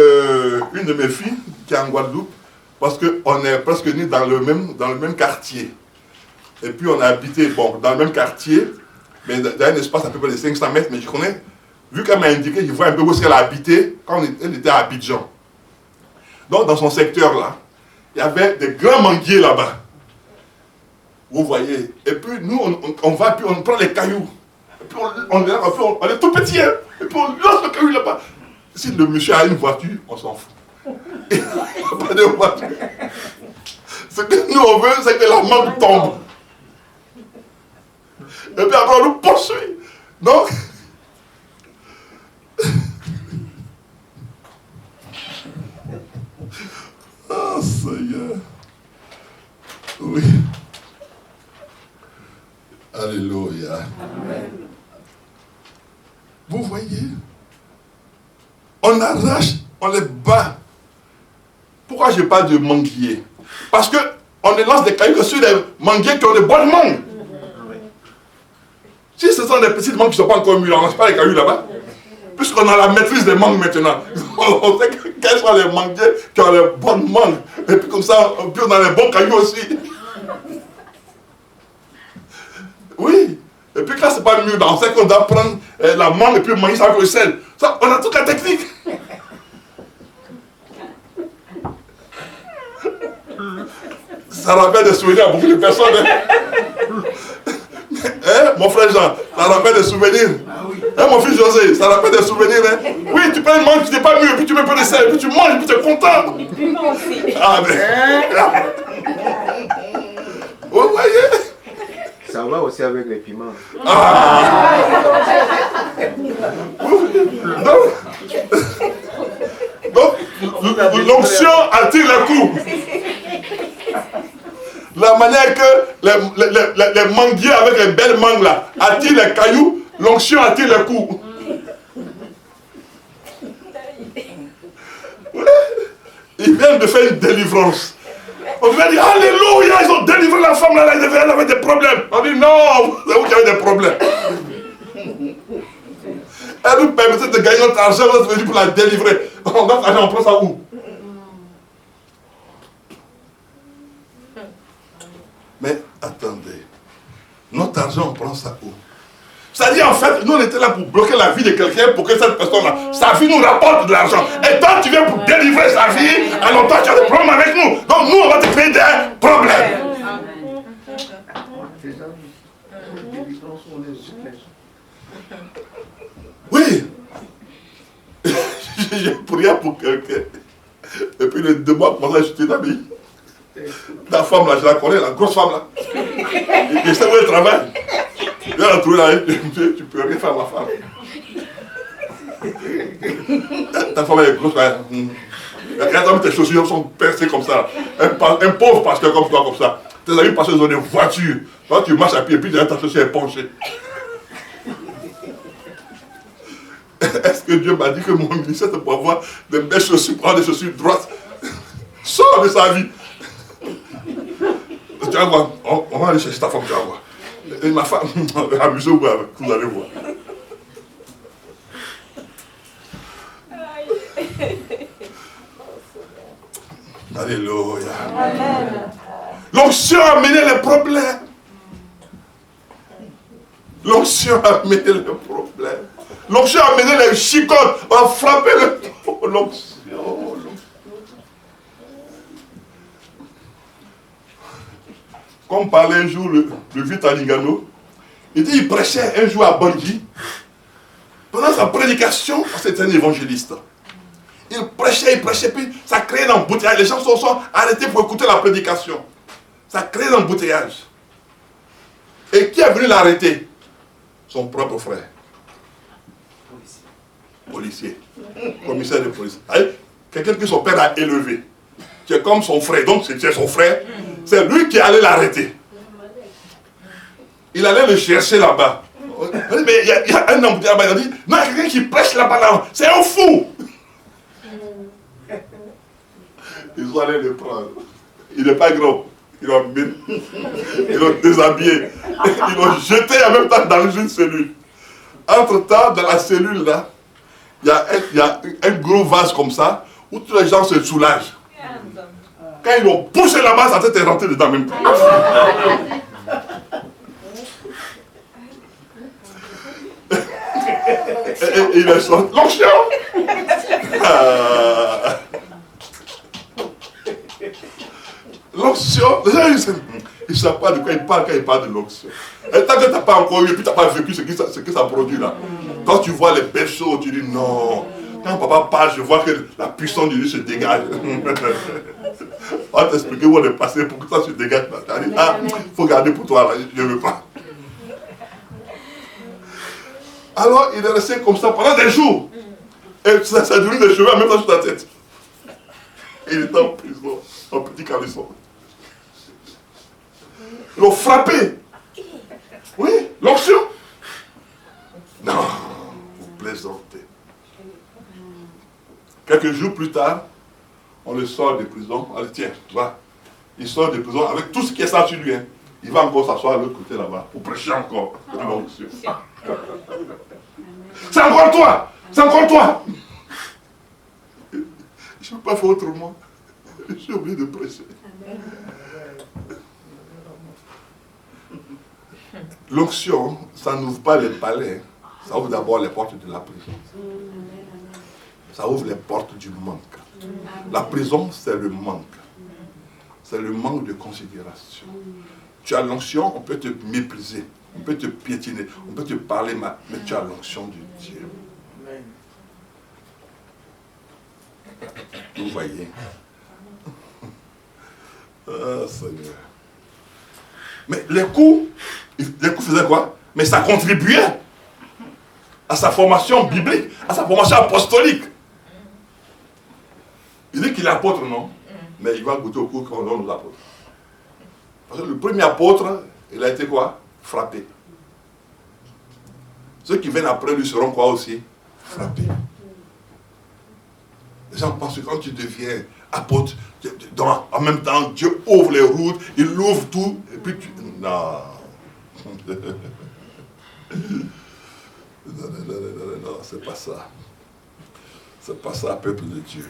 une de mes filles qui est en Guadeloupe, parce qu'on est presque nés dans le même quartier. Et puis on a habité, dans le même quartier, mais dans un espace à peu près de 500 mètres, mais je connais, vu qu'elle m'a indiqué, je vois un peu où elle a habité quand elle était à Abidjan. Donc dans son secteur là, il y avait des grands manguiers là-bas. Vous voyez. Et puis nous, on va, puis on prend les cailloux. Et puis on est tout petit, hein. Et puis on lance le caillou là-bas. Si le monsieur a une voiture, on s'en fout. Il n'a pas de voiture. Ce que nous on veut, c'est que la mangue tombe. Et puis après on nous poursuit. Donc, oh Seigneur. Oui. Alléluia. Amen. Vous voyez, on arrache, on les bat. Pourquoi je parle de manguier? Parce qu'on ne lance des cailloux que sur des manguiers qui ont des bonnes mangues. Si ce sont des petites mangues qui ne sont pas encore mûres, on ne lance pas les cailloux là-bas. Puisqu'on a la maîtrise des mangues maintenant. On sait quels sont les manguiers qui ont les bonnes mangues. Et puis comme ça, puis on a les bons cailloux aussi. Oui. Et puis quand c'est pas mûr, on sait qu'on doit prendre la mangue et puis manger ça avec le sel. Ça, on a toute la technique. Ça rappelle des souvenirs à beaucoup de personnes. Hein, mon frère Jean, ça rappelle des souvenirs. Hein, mon fils José, ça rappelle des souvenirs. Hein? Oui, tu prends une mangue qui n'est pas mûre, puis tu mets un peu de sel, puis tu manges, puis tu es content. Les piments aussi. Ah, mais... Vous voyez? Ça va aussi avec les piments. Ah. Donc l'onction attire le coup. La manière que les manguiers avec les belles mangues là attirent les cailloux, l'onction attire le coup. Ils viennent de faire une délivrance. On vient dire, alléluia, ils ont délivré la femme là, elle avait des problèmes. On dit, non, c'est vous qui avez des problèmes. Elle nous permettait de gagner notre argent, on est venu pour la délivrer. On a l'argent, on prend ça où? Mais attendez, notre argent, on prend ça où? C'est-à-dire, en fait, nous, on était là pour bloquer la vie de quelqu'un pour que cette personne-là, sa vie nous rapporte de l'argent. Et toi, tu viens pour délivrer sa vie, alors toi, tu as des problèmes avec nous. Donc, nous, on va te créer des problèmes. Oui. J'ai prié pour quelqu'un. Et puis, les 2 mois, pour ça, je suis ami. Ta femme, là, je la connais, la grosse femme, là. Et je sais où elle travaille. Il a trouvé là, tu peux rien faire à ma femme. Ta femme elle est grosse, là. Regarde, tes chaussures sont percées comme ça. Un pauvre pasteur comme toi, comme ça. Tes amis pasteurs ont des voitures. Toi, tu marches à pied, et puis ta chaussure est penchée. Est-ce que Dieu m'a dit que mon ministère c'est pour avoir des belles chaussures, pour avoir des chaussures droites? Sors de sa vie. Tu vas voir, on va aller chercher ta femme, tu vas voir. Et ma femme, amusez-vous avec, vous allez voir. Alléluia. L'onction a amené les problèmes. L'onction a amené les problèmes. L'onction a amené les chicottes. On a frappé le dos. L'onction. Comme parlait un jour le Vita Lingano, il dit il prêchait un jour à Bangui. Pendant sa prédication, c'était un évangéliste. Il prêchait, puis ça créait un embouteillage. Les gens se sont arrêtés pour écouter la prédication. Ça créait un embouteillage. Et qui est venu l'arrêter? Son propre frère. Policier. Commissaire de police. Quelqu'un que son père a élevé. Qui est comme son frère. Donc c'est son frère. C'est lui qui allait l'arrêter. Il allait le chercher là-bas. Mais il y a un homme là-bas, il a dit, non, il y a quelqu'un qui prêche là-bas, là. C'est un fou. Ils sont allés le prendre. Il n'est pas grand. Ils l'ont déshabillé. Ils l'ont jeté en même temps dans une cellule. Entre-temps, dans la cellule là, il y a un gros vase comme ça, où tous les gens se soulagent. Quand ils l'ont poussé là-bas, sa tête est rentrée dedans même. Et il est sorti. L'onction! L'onction, Ils ne savent pas de quoi ils parlent quand ils parlent de l'onction. Et tant que tu n'as pas encore eu, et puis tu n'as pas vécu ce que ça produit là. Quand tu vois les belles choses, tu dis non. Quand papa parle, je vois que la puissance de Dieu se dégage. On va t'expliquer où on est passé pour que ça se dégage. Tu as dit, ah, il faut garder pour toi là, je ne veux pas. Alors il est resté comme ça pendant des jours. Et ça s'est devenu des cheveux en même temps sur ta tête. Il était en prison, en petit caleçon. Ils l'ont frappé. Oui, l'onction. Non, vous plaisantez. Quelques jours plus tard, on le sort de prison. On dit, tiens, va. Il sort de prison avec tout ce qui est ça sur lui. Hein. Il va encore s'asseoir à l'autre côté là-bas pour prêcher encore de l'onction. C'est encore toi. C'est encore toi. Je ne peux pas faire autrement. Je suis obligé de prêcher. L'onction, ça n'ouvre pas les palais. Ça ouvre d'abord les portes de la prison. Ça ouvre les portes du manque. La prison, c'est le manque. C'est le manque de considération. Tu as l'onction, on peut te mépriser, on peut te piétiner, on peut te parler mal, mais tu as l'onction de Dieu. Vous voyez. Ah, Seigneur. Mais les coups faisaient quoi? Mais ça contribuait à sa formation biblique, à sa formation apostolique. Il dit qu'il est apôtre, non? Mais il va goûter au coup qu'on donne aux apôtres. Parce que le premier apôtre, il a été quoi? Frappé. Ceux qui viennent après lui seront quoi aussi? Frappés. Les gens pensent que quand tu deviens apôtre, en même temps, Dieu ouvre les routes, il ouvre tout, et puis tu... Non. Non, c'est pas ça. C'est pas ça, peuple de Dieu.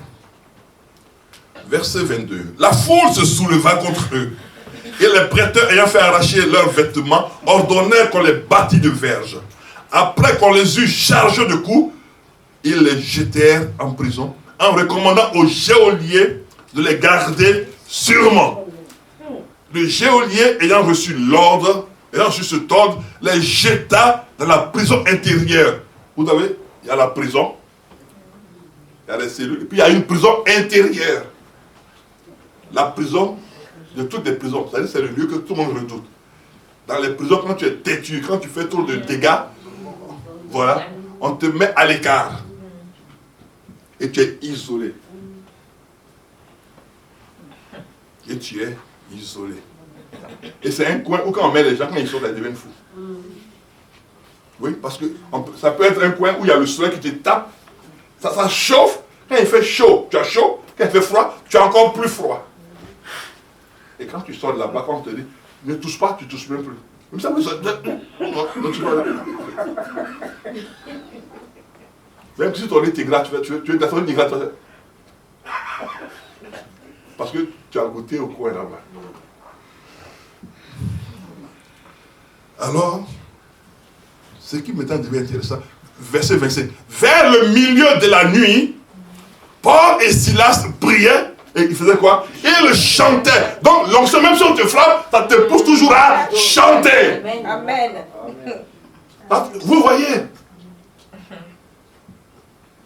Verset 22. La foule se souleva contre eux, et les prêteurs ayant fait arracher leurs vêtements, ordonnèrent qu'on les bâtît de verges. Après qu'on les eut chargés de coups, ils les jetèrent en prison, en recommandant aux geôliers de les garder sûrement. Le geôlier ayant reçu l'ordre, ayant reçu cet ordre, les jeta dans la prison intérieure. Vous savez, il y a la prison, il y a les cellules, et puis il y a une prison intérieure. La prison, de toutes les prisons, c'est-à-dire c'est le lieu que tout le monde redoute. Dans les prisons, quand tu es têtu, quand tu fais trop de dégâts, voilà, on te met à l'écart. Et tu es isolé. Et tu es isolé. Et c'est un coin où quand on met les gens, quand ils sortent, ils deviennent fous. Oui, parce que ça peut être un coin où il y a le soleil qui te tape. Ça chauffe. Quand il fait chaud, tu as chaud. Quand il fait froid, tu as encore plus froid. Et quand tu sors de là-bas, quand on te dit, ne touche pas, tu ne touches même plus. Même ça, ne touche pas là. Même si ton nez t'est gras, tu es ta famille gras, parce que tu as goûté au coin là-bas. Alors, ce qui maintenant devient intéressant, verset 25. Vers le milieu de la nuit, Paul et Silas priaient. Et ils faisaient quoi? Ils chantaient. Donc, l'onction, même si on te frappe, ça te pousse toujours à chanter. Amen. Vous voyez?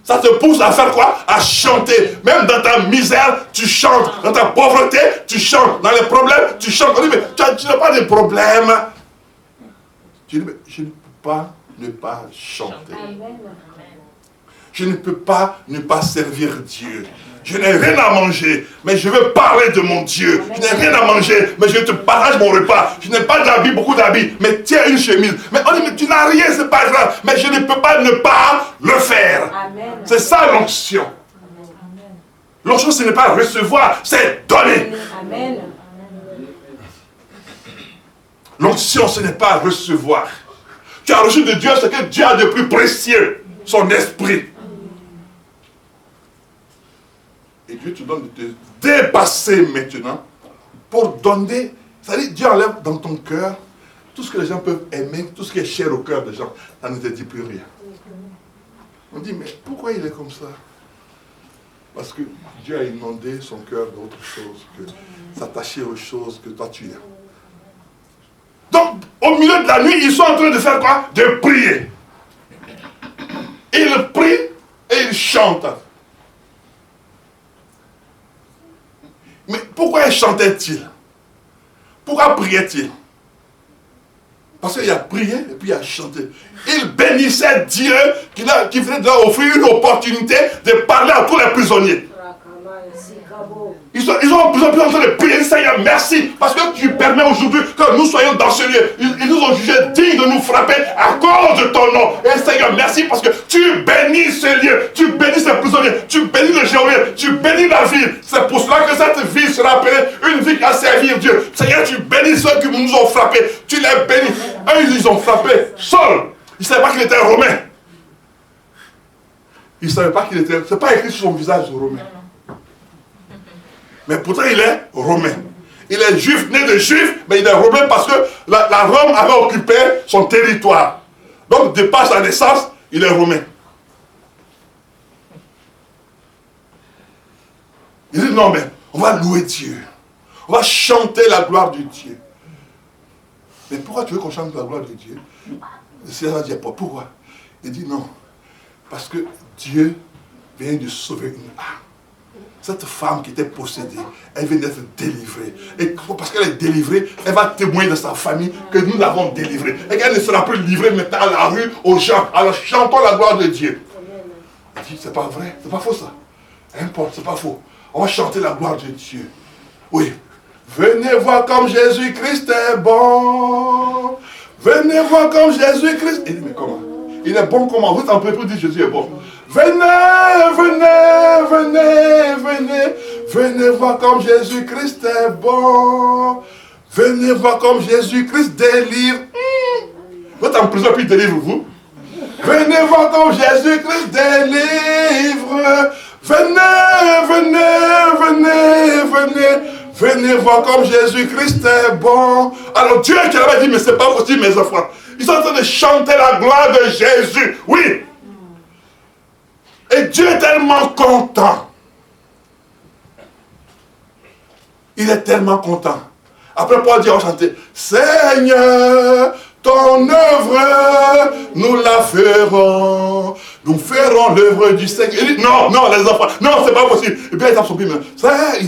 Ça te pousse à faire quoi? À chanter. Même dans ta misère, tu chantes. Dans ta pauvreté, tu chantes. Dans les problèmes, tu chantes. On dit, mais tu n'as pas de problème. Tu dis, mais je ne peux pas ne pas chanter. Je ne peux pas ne pas servir Dieu. Je n'ai rien à manger, mais je veux parler de mon Dieu. Je n'ai rien à manger, mais je te partage mon repas. Je n'ai pas d'habits, beaucoup d'habits, mais tiens une chemise. Mais on dit, mais tu n'as rien, c'est pas grave. Mais je ne peux pas ne pas le faire. C'est ça l'onction. L'onction, ce n'est pas recevoir, c'est donner. L'onction, ce n'est pas recevoir. Tu as reçu de Dieu ce que Dieu a de plus précieux, son esprit. Et Dieu te donne de te dépasser maintenant pour donner. C'est-à-dire, Dieu enlève dans ton cœur tout ce que les gens peuvent aimer, tout ce qui est cher au cœur des gens. Ça ne te dit plus rien. On dit, mais pourquoi il est comme ça? Parce que Dieu a inondé son cœur d'autre chose que s'attacher aux choses que toi tu aimes. au milieu de la nuit, ils sont en train de faire quoi? De prier. Ils prient et ils chantent. Mais pourquoi chantaient-ils? Pourquoi priaient-ils? Parce qu'il y a prié et puis il y a chanté. Ils bénissaient Dieu qui venait de leur offrir une opportunité de parler à tous les prisonniers. Ils ont besoin en train de prier, Seigneur, merci, parce que tu permets aujourd'hui que nous soyons dans ce lieu. Ils nous ont jugés dignes de nous frapper à cause de ton nom. Et Seigneur, merci parce que tu bénis ce lieu, tu bénis ces prisonniers, tu bénis le géographe, tu bénis la ville. C'est pour cela que cette ville sera appelée une ville à servir Dieu. Seigneur, tu bénis ceux qui nous ont frappés, tu les bénis. Eux, ils ont frappé Saul. Ils ne savaient pas qu'il était romain. Ils ne savaient pas qu'il était... Ce n'est pas écrit sur son visage romain. Mais pourtant, il est romain. Il est juif, né de juif, mais il est romain parce que la Rome avait occupé son territoire. Donc, de par sa naissance, il est romain. Il dit, non, mais on va louer Dieu. On va chanter la gloire de Dieu. Mais pourquoi tu veux qu'on chante la gloire de Dieu? Le Seigneur a dit, pourquoi? Il dit, non. Parce que Dieu vient de sauver une âme. Cette femme qui était possédée, elle vient d'être délivrée. Et parce qu'elle est délivrée, elle va témoigner de sa famille que nous l'avons délivrée. Et qu'elle ne sera plus livrée maintenant à la rue, aux gens. Alors chantons la gloire de Dieu. Elle dit, c'est pas vrai, c'est pas faux ça. Importe, c'est pas faux. On va chanter la gloire de Dieu. Oui. Venez voir comme Jésus-Christ est bon. Venez voir comme Jésus-Christ. Il dit, mais comment? Il est bon comment? Vous en pouvez plus dire Jésus est bon. Venez, venez, venez, venez. Venez voir comme Jésus-Christ est bon. Venez voir comme Jésus-Christ délivre. Vous êtes en prison puis délivre-vous. Venez voir comme Jésus-Christ délivre. Venez, venez, venez, venez. Venez voir comme Jésus-Christ est bon. Alors Dieu qui avait dit, mais c'est pas possible mes enfants. Ils sont en train de chanter la gloire de Jésus. Oui. Et Dieu est tellement content. Il est tellement content. Après Paul dit, on chantait, Seigneur, ton œuvre, nous la ferons. Nous ferons l'œuvre du Seigneur. Il dit, non, non, les enfants, non, c'est pas possible. Et bien, il tape son pied, mais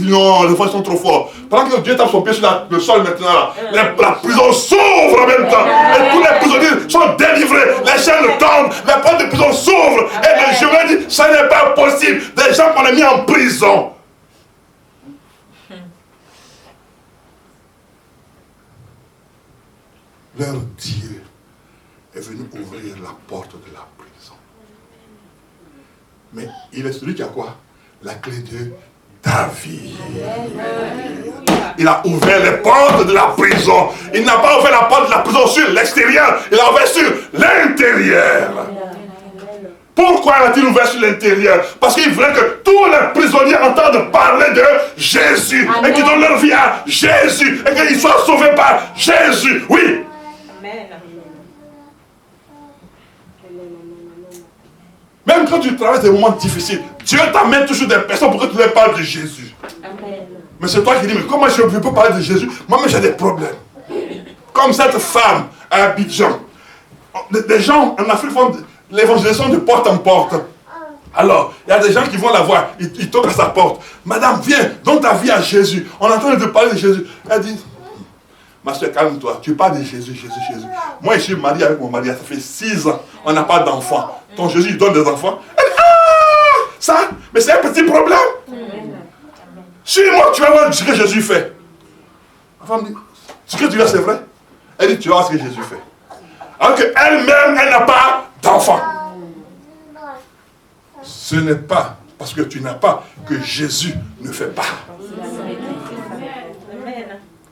non, les enfants sont trop forts. Pendant que Dieu tape son pied sur le sol maintenant, la prison s'ouvre en même temps. Et tous les prisonniers sont délivrés. Les chaînes tombent, les portes de prison s'ouvrent. Et le juge dit, ça n'est pas possible. Des gens qu'on a mis en prison. Leur Dieu est venu ouvrir la porte de la prison. Mais il est celui qui a quoi? La clé de David. Il a ouvert les portes de la prison. Il n'a pas ouvert la porte de la prison sur l'extérieur. Il a ouvert sur l'intérieur. Pourquoi a-t-il ouvert sur l'intérieur? Parce qu'il voulait que tous les prisonniers entendent parler de Jésus. Amen. Et qu'ils donnent leur vie à Jésus. Et qu'ils soient sauvés par Jésus. Oui. Amen. Même quand tu traverses des moments difficiles, Dieu t'amène toujours des personnes pour que tu leur parles de Jésus. Amen. Mais c'est toi qui dis, mais comment je peux parler de Jésus? Moi-même j'ai des problèmes. Comme cette femme à Abidjan. Des gens en Afrique font l'évangélisation de porte en porte. Alors, il y a des gens qui vont la voir, ils toquent à sa porte. Madame, viens, donne ta vie à Jésus. On est en train de parler de Jésus. Elle dit, ma soeur, calme-toi, tu parles de Jésus, Jésus, Jésus. Moi, je suis marié avec mon mari, ça fait 6 ans, on n'a pas d'enfants. Ton Jésus, il donne des enfants. Elle dit, ah, ça, mais c'est un petit problème. Suis-moi, tu vas voir ce que Jésus fait. La femme dit, ce que tu dis, c'est vrai. Elle dit, tu vas voir ce que Jésus fait. Alors qu'elle-même, elle n'a pas d'enfant. Ce n'est pas parce que tu n'as pas que Jésus ne fait pas.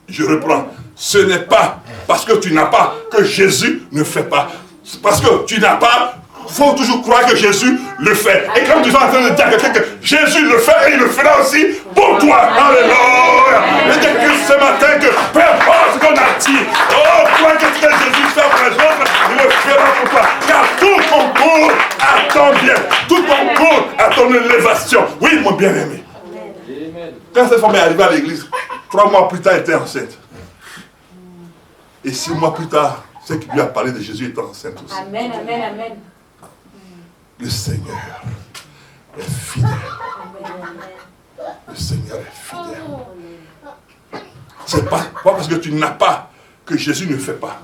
Je reprends. Ce n'est pas parce que tu n'as pas que Jésus ne fait pas. C'est parce que tu n'as pas, il faut toujours croire que Jésus le fait. Et quand tu es en train de dire à quelqu'un que Jésus le fait, et il le fera aussi pour toi. Alléluia. Et que ce matin, que peu importe ce qu'on a dit, oh, crois que ce que Jésus fait pour les autres, il le fera pour toi. Car tout concourt à ton bien. Tout concourt à ton élévation. Oui, mon bien-aimé. Quand cette femme est arrivée à l'église, 3 mois plus tard, elle était enceinte. Et 6 mois plus tard, ce qui lui a parlé de Jésus était enceinte aussi. Amen, amen, amen. Le Seigneur est fidèle. Le Seigneur est fidèle. C'est pas parce que tu n'as pas que Jésus ne fait pas.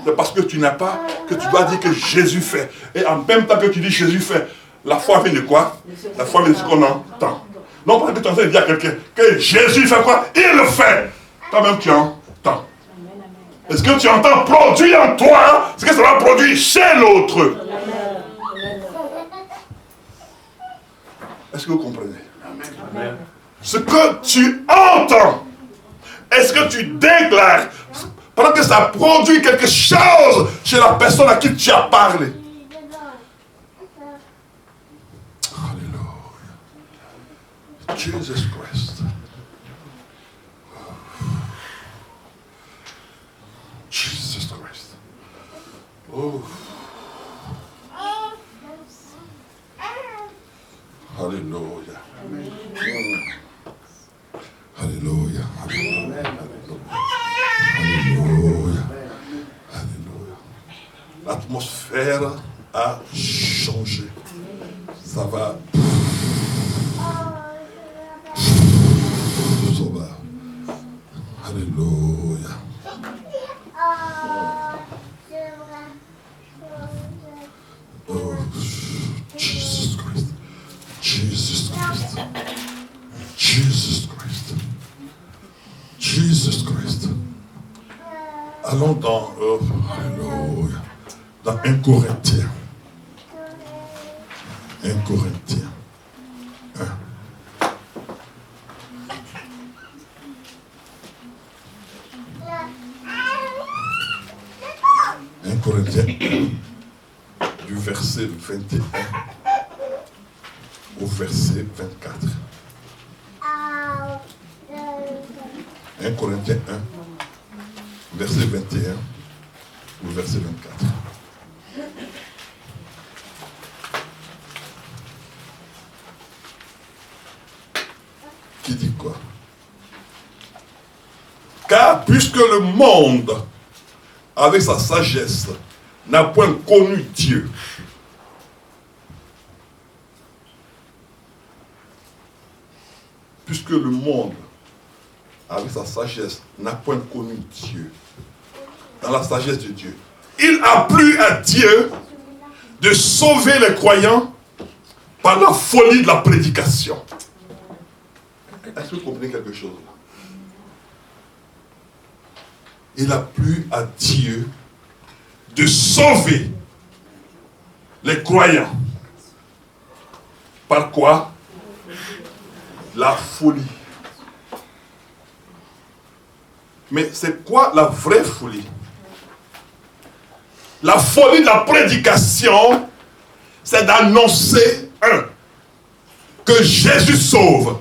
C'est parce que tu n'as pas que tu dois dire que Jésus fait. Et en même temps que tu dis Jésus fait, la foi vient de quoi? La foi vient de ce qu'on entend. Non, parce que tu es en train de dire à quelqu'un que Jésus fait quoi? Il le fait. Toi-même tu entends. Est-ce que tu entends produire en toi ce que ça va produire chez l'autre? Est-ce que vous comprenez? Amen. Ce que tu entends, est-ce que tu déclares pendant que ça produit quelque chose chez la personne à qui tu as parlé? Alléluia. Jesus Christ. Jesus Christ. Oh. Alléluia. Alléluia. Alléluia. Alléluia. Alléluia. L'atmosphère a changé. Ça va. Ça va. Alléluia. Oh, Jesus Christ. Jesus Christ. Jesus Christ. Jesus Christ. Allons dans, alléluia, dans 1 Corinthiens. 1 Corinthiens 1. 1 Corinthiens 1, du verset 21 au verset 24. 1 Corinthiens 1, verset 21 au verset 24. Qui dit quoi? Car puisque le monde, avec sa sagesse, n'a point connu Dieu, puisque le monde, avec sa sagesse, n'a point connu Dieu, dans la sagesse de Dieu, il a plu à Dieu de sauver les croyants par la folie de la prédication. Est-ce que vous comprenez quelque chose là? Il a plu à Dieu de sauver les croyants. Par quoi? La folie. Mais c'est quoi la vraie folie? La folie de la prédication, c'est d'annoncer, que Jésus sauve.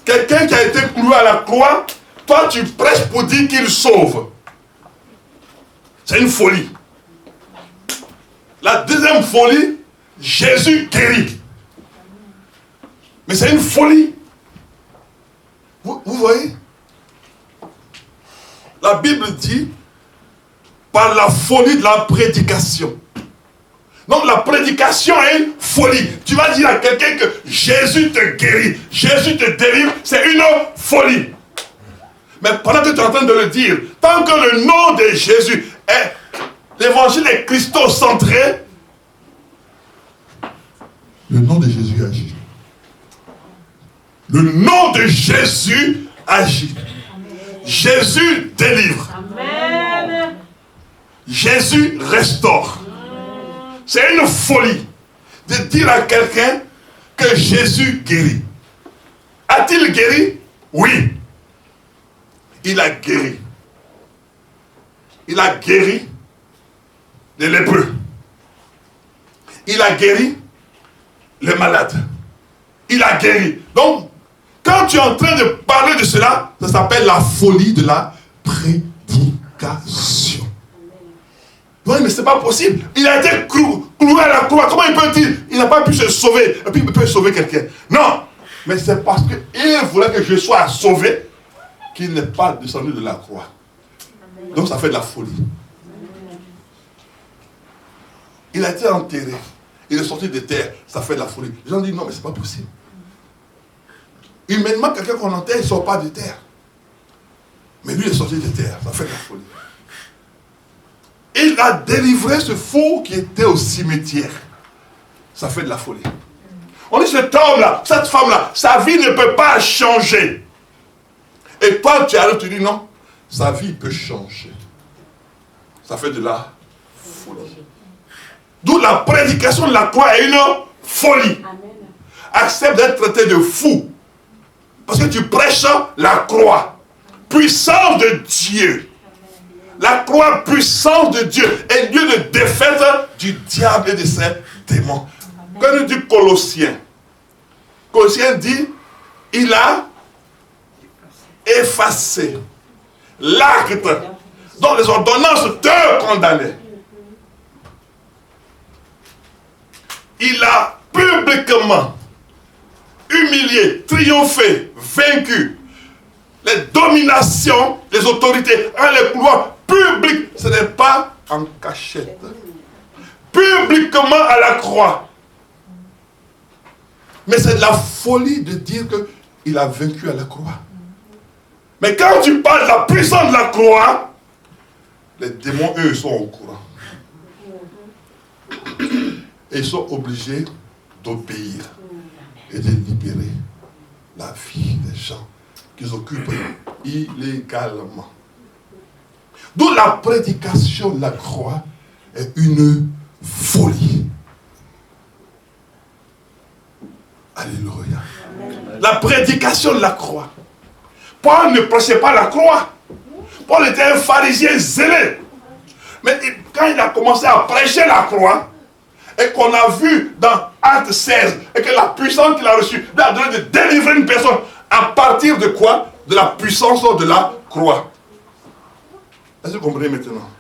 Quelqu'un qui a été cloué à la croix, toi tu prêches pour dire qu'il sauve. C'est une folie. La deuxième folie, Jésus guérit. Mais c'est une folie. Vous voyez? La Bible dit, par la folie de la prédication. Donc la prédication est une folie. Tu vas dire à quelqu'un que Jésus te guérit, Jésus te délivre, c'est une folie. Mais pendant que tu es en train de le dire, tant que le nom de Jésus est, l'évangile est christocentré, le nom de Jésus agit. Le nom de Jésus agit. Jésus délivre. Amen. Jésus restaure. C'est une folie de dire à quelqu'un que Jésus guérit. A-t-il guéri? Oui. Il a guéri. Il a guéri les lépreux. Il a guéri les malades. Il a guéri. Donc, quand tu es en train de parler de cela, ça s'appelle la folie de la prédication. Oui, mais c'est pas possible. Il a été cloué à la croix. Comment il peut dire? Il n'a pas pu se sauver. Et puis il peut sauver quelqu'un. Non. Mais c'est parce qu'il voulait que je sois sauvé qu'il n'est pas descendu de la croix. Donc ça fait de la folie. Il a été enterré. Il est sorti de terre. Ça fait de la folie. Les gens disent non, mais c'est pas possible. Humainement, quelqu'un qu'on enterre, il ne sort pas de terre. Mais lui, il est sorti de terre. Ça fait de la folie. Il a délivré ce fou qui était au cimetière. Ça fait de la folie. On dit cet homme-là, cette femme-là, sa vie ne peut pas changer. Et toi, tu arrives, tu dis non, sa vie peut changer. Ça fait de la folie. D'où la prédication de la croix est une folie. Amen. Accepte d'être traité de fou. Parce que tu prêches la croix. Puissance de Dieu. La croix, puissance de Dieu. Et lieu de défaite du diable et de ses démons. Quand nous dit Colossiens, Colossiens dit, il a effacé l'acte dont les ordonnances te condamnaient. Il a publiquement humilié, triomphé, vaincu les dominations, les autorités, en les couloirs publics. Ce n'est pas en cachette. Publiquement à la croix. Mais c'est de la folie de dire qu'il a vaincu à la croix. Mais quand tu parles de la puissance de la croix, les démons, eux, sont au courant. Et ils sont obligés d'obéir et de libérer la vie des gens qu'ils occupent illégalement. D'où la prédication de la croix est une folie. Alléluia. La prédication de la croix. Paul ne prêchait pas la croix. Paul était un pharisien zélé. Mais quand il a commencé à prêcher la croix, et qu'on a vu dans Acte 16, et que la puissance qu'il a reçue, il a donné de délivrer une personne, à partir de quoi? De la puissance de la croix. Est-ce que vous comprenez maintenant?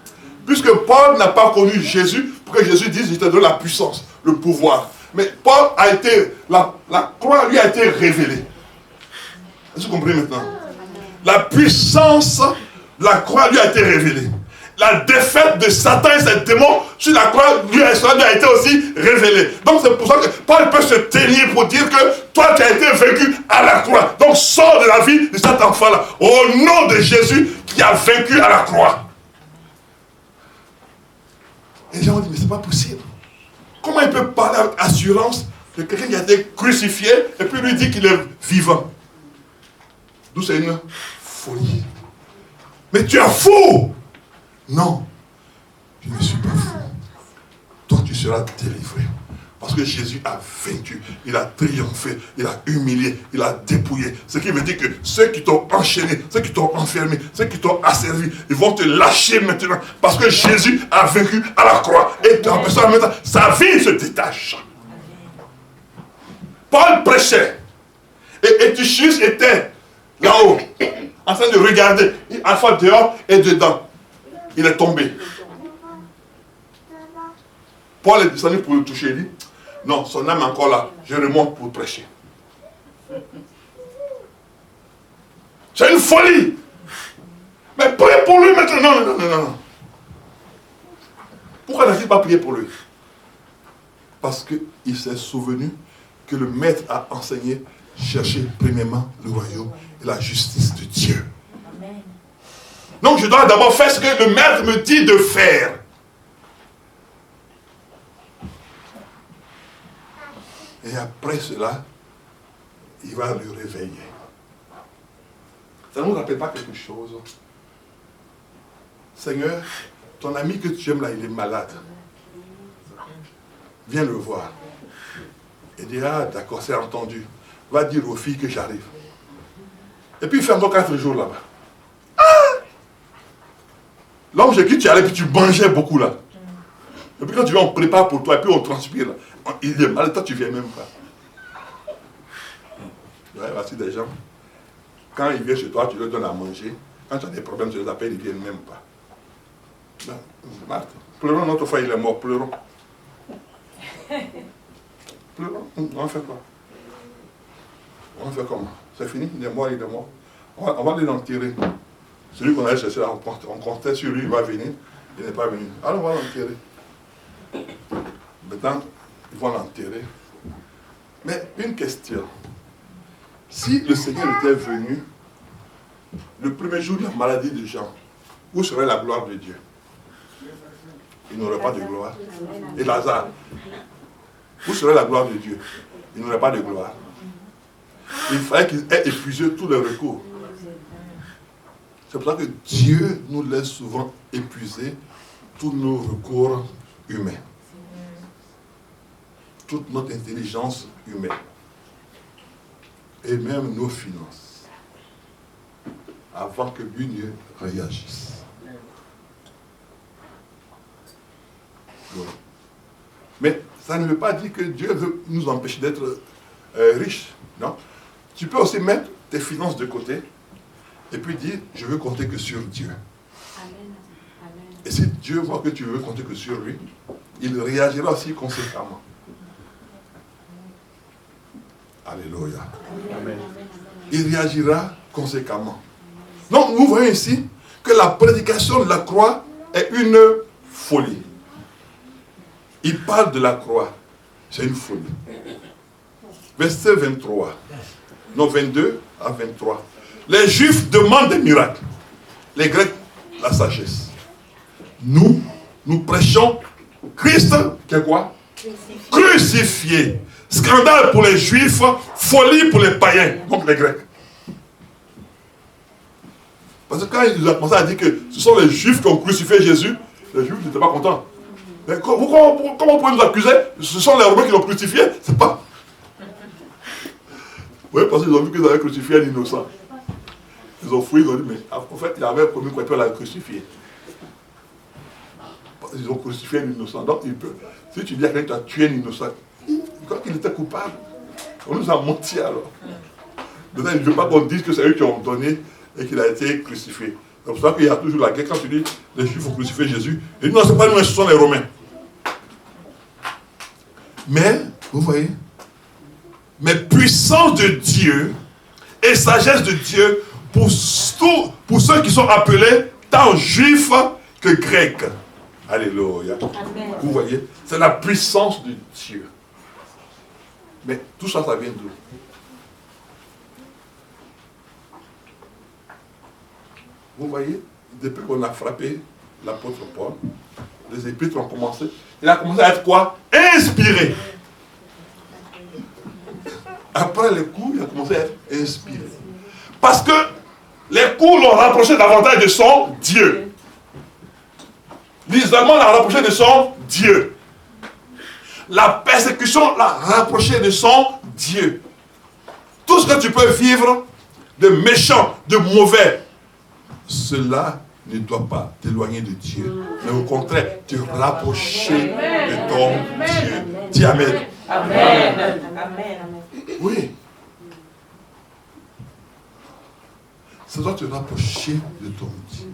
Puisque Paul n'a pas connu Jésus, pour que Jésus dise, je te donne la puissance, le pouvoir. Mais Paul a été, la croix lui a été révélée. Est-ce que vous comprenez maintenant? La puissance de la croix lui a été révélée. La défaite de Satan et ses démons sur la croix lui a été aussi révélée. Donc c'est pour ça que Paul peut se tenir pour dire que toi tu as été vaincu à la croix. Donc sors de la vie de cet enfant-là. Au nom de Jésus qui a vaincu à la croix. Et les gens ont dit mais c'est pas possible. Comment il peut parler avec assurance de quelqu'un qui a été crucifié et puis lui dit qu'il est vivant? D'où c'est une folie. Mais tu es fou! Non, je ne suis pas fou. Toi, tu seras délivré. Parce que Jésus a vaincu, il a triomphé, il a humilié, il a dépouillé. Ce qui veut dire que ceux qui t'ont enchaîné, ceux qui t'ont enfermé, ceux qui t'ont asservi, ils vont te lâcher maintenant. Parce que Jésus a vaincu à la croix. Et maintenant, sa vie se détache. Paul prêchait. Et Tychus était là-haut, en train de regarder, à la fois dehors et dedans. Il est tombé. Paul est descendu pour le toucher. Il dit, non, son âme est encore là. Je remonte pour prêcher. C'est une folie. Mais priez pour lui maintenant. Non. Pourquoi n'a-t-il pas prié pour lui? Parce qu'il s'est souvenu que le maître a enseigné, chercher premièrement le royaume et la justice de Dieu. Amen. Donc je dois d'abord faire ce que le maître me dit de faire. Et après cela, il va le réveiller. Ça ne nous rappelle pas quelque chose? Seigneur, ton ami que tu aimes là, il est malade. Viens le voir. Il dit, ah d'accord, c'est entendu. Va dire aux filles que j'arrive. Et puis il fait encore 4 jours là-bas. Ah! L'homme chez qui tu allais, puis tu mangeais beaucoup là. Et puis quand tu viens, on prépare pour toi, et puis on transpire là. Il est malade, toi tu viens même pas. Ouais, voici des gens. Quand ils viennent chez toi, tu leur donnes à manger. Quand tu as des problèmes, tu les appelles, ils ne viennent même pas. Non, Marthe, pleurons, notre frère il est mort, pleurons. Pleurons, on va faire quoi? On va faire comment? C'est fini, il est mort. On va aller l'enterrer. Celui qu'on allait chercher, on comptait sur lui, il va venir. Il n'est pas venu. Alors on va l'enterrer. Maintenant, ils vont l'enterrer. Mais une question. Si le Seigneur était venu le premier jour de la maladie de Jean, où serait la gloire de Dieu? Il n'aurait pas de gloire. Et Lazare, où serait la gloire de Dieu? Il n'aurait pas de gloire. Il fallait qu'il ait épuisé tous les recours. C'est pour ça que Dieu nous laisse souvent épuiser tous nos recours humains. Toute notre intelligence humaine. Et même nos finances. Avant que lui ne réagisse. Voilà. Mais ça ne veut pas dire que Dieu veut nous empêcher d'être riches. Non. Tu peux aussi mettre tes finances de côté et puis dire, je veux compter que sur Dieu. Amen. Amen. Et si Dieu voit que tu veux compter que sur lui, il réagira aussi conséquemment. Alléluia. Amen. Il réagira conséquemment. Donc, nous voyons ici que la prédication de la croix est une folie. Il parle de la croix. C'est une folie. Verset 23. Non, 22 à 23. Les Juifs demandent des miracles. Les Grecs, la sagesse. Nous prêchons Christ, qui est quoi? Crucifié. Scandale pour les Juifs, folie pour les païens, donc les Grecs. Parce que quand il a commencé à dire que ce sont les Juifs qui ont crucifié Jésus, les Juifs n'étaient pas contents. Mais comment vous pouvez nous accuser? Ce sont les Romains qui l'ont crucifié? C'est pas. Oui, parce qu'ils ont vu qu'ils avaient crucifié un innocent. Ils ont fouillé, ils ont dit, mais en fait, il y avait un premier qu'on peut la crucifier. Ils ont crucifié un innocent. Donc, si tu dis à quelqu'un que tu as tué un innocent, quand il était coupable, on nous a menti alors. Maintenant, il ne veut pas qu'on dise que c'est eux qui ont donné et qu'il a été crucifié. C'est pour ça qu'il y a toujours la guerre. Quand tu dis les Juifs ont crucifié Jésus, ils disent non, ce n'est pas nous, ce sont les Romains. Mais, vous voyez, mais puissance de Dieu et sagesse de Dieu pour ceux qui sont appelés tant juifs que grecs. Alléluia. Amen. Vous voyez, c'est la puissance de Dieu. Mais tout ça, ça vient d'où? Vous voyez, depuis qu'on a frappé l'apôtre Paul, les épîtres ont commencé. Il a commencé à être quoi? Inspiré. Après les coups, il a commencé à être inspiré. Parce que les coups l'ont rapproché davantage de son Dieu. L'isolement l'a rapproché de son Dieu. La persécution l'a rapproché de son Dieu. Tout ce que tu peux vivre de méchant, de mauvais, cela ne doit pas t'éloigner de Dieu. Mais au contraire, te rapprocher de ton Dieu. Dis Amen. Amen. Oui. Ça doit te rapprocher de ton Dieu.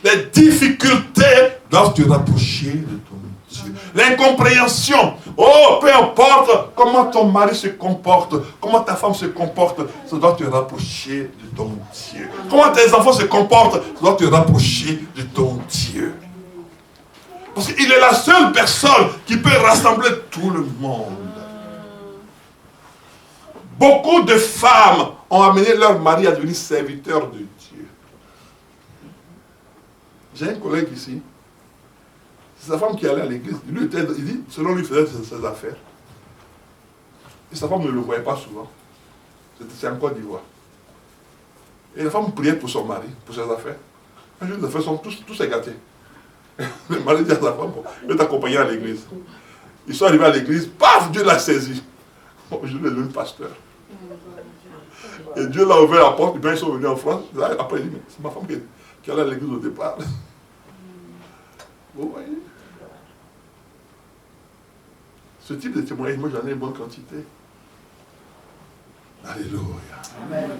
Les difficultés doivent te rapprocher de ton Dieu. L'incompréhension. Oh, peu importe comment ton mari se comporte, comment ta femme se comporte, ça doit te rapprocher de ton Dieu. Comment tes enfants se comportent, ça doit te rapprocher de ton Dieu. Parce qu'il est la seule personne qui peut rassembler tout le monde. Beaucoup de femmes ont amené leur mari à devenir serviteurs de Dieu. J'ai un collègue ici. C'est sa femme qui allait à l'église. Il dit, selon lui, il faisait ses affaires. Et sa femme ne le voyait pas souvent. C'est en Côte d'Ivoire. Et la femme priait pour son mari, pour ses affaires. Un jour, les affaires sont tous égarés. Le mari dit à sa femme, bon, je vais t'accompagner à l'église. Ils sont arrivés à l'église, paf, Dieu l'a saisi. Aujourd'hui, il est devenu pasteur. Et Dieu l'a ouvert la porte, et bien ils sont venus en France. Après, il dit, mais c'est ma femme qui allait à l'église au départ. Vous voyez? Ce type de témoignage, moi j'en ai une bonne quantité. Alléluia. Amen.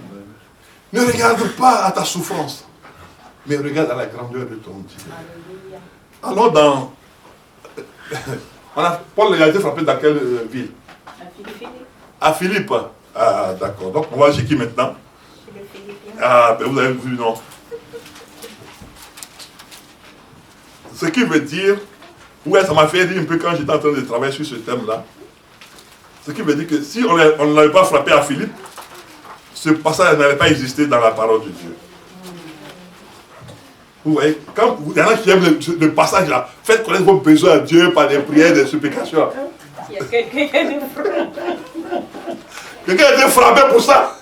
Ne regarde pas à ta souffrance, mais regarde à la grandeur de ton Dieu. Allons dans... Paul a été frappé dans quelle ville? À Philippe. Ah, d'accord. Donc, on va chez qui maintenant? Ah, ben vous avez vu, non? Ce qui veut dire, ouais, ça m'a fait rire un peu quand j'étais en train de travailler sur ce thème-là. Ce qui veut dire que si on n'avait pas frappé à Philippe, ce passage n'allait pas exister dans la parole de Dieu. Vous voyez, quand il y en a qui aiment le passage là, faites connaître vos besoins à Dieu par des prières, des supplications. Il y a quelqu'un qui a des frères. Quelqu'un a été frappé pour ça.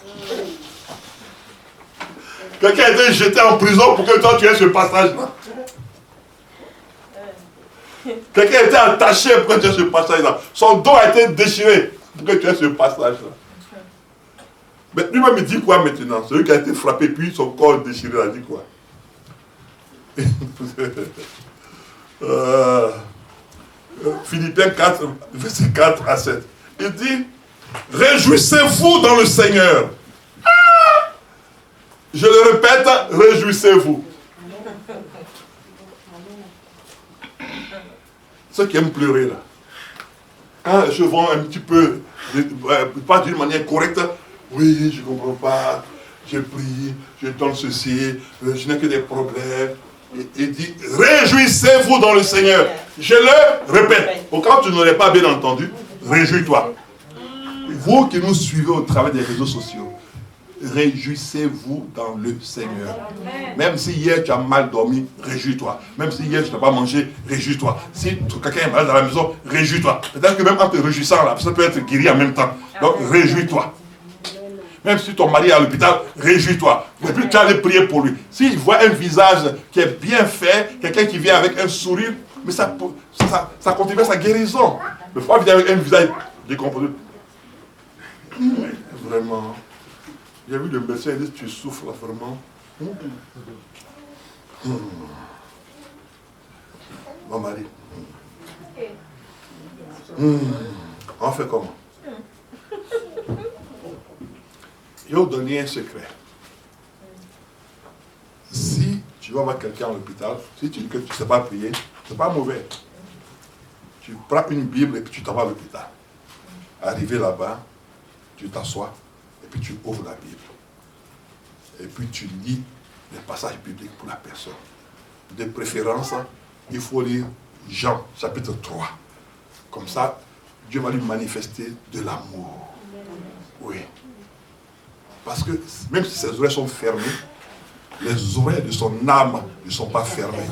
Quelqu'un a été jeté en prison pour que toi tu aies ce passage-là. Quelqu'un a été attaché pour que tu aies ce passage-là. Son dos a été déchiré pour que tu aies ce passage-là. Mais lui-même il dit quoi maintenant? Celui qui a été frappé puis son corps déchiré, il a dit quoi? Philippiens 4, verset 4 à 7. Il dit, réjouissez-vous dans le Seigneur. Je le répète, réjouissez-vous. Ceux qui aiment pleurer là, quand je vends un petit peu, pas d'une manière correcte, oui, je ne comprends pas, je prie, je donne ceci, je n'ai que des problèmes. Il dit, réjouissez-vous dans le Seigneur. Je le répète. Au cas où tu n'aurais pas bien entendu, réjouis-toi. Vous qui nous suivez au travers des réseaux sociaux, réjouissez-vous dans le Seigneur. Même si hier tu as mal dormi, réjouis-toi. Même si hier tu n'as pas mangé, réjouis-toi. Si quelqu'un est malade dans la maison, réjouis-toi. C'est-à-dire que même en te réjouissant, là, ça peut être guéri en même temps. Donc réjouis-toi. Même si ton mari est à l'hôpital, réjouis-toi. Et puis tu allais prier pour lui. S'il voit un visage qui est bien fait, quelqu'un qui vient avec un sourire, mais ça contribue à sa guérison. Mais il faut venir avec un visage décomposé. Vraiment. J'ai vu le médecin, il dit, tu souffres là, vraiment. Mon mari. On fait comment? Je vais vous donner un secret. Si tu vas voir quelqu'un à l'hôpital, si tu dis que tu ne sais pas prier, ce n'est pas mauvais. Tu prends une Bible et puis tu t'en vas à l'hôpital. Arrivé là-bas, tu t'assois et puis tu ouvres la Bible. Et puis tu lis les passages bibliques pour la personne. De préférence, il faut lire Jean chapitre 3. Comme ça, Dieu va lui manifester de l'amour. Oui. Parce que même si ses oreilles sont fermées, les oreilles de son âme ne sont pas fermées.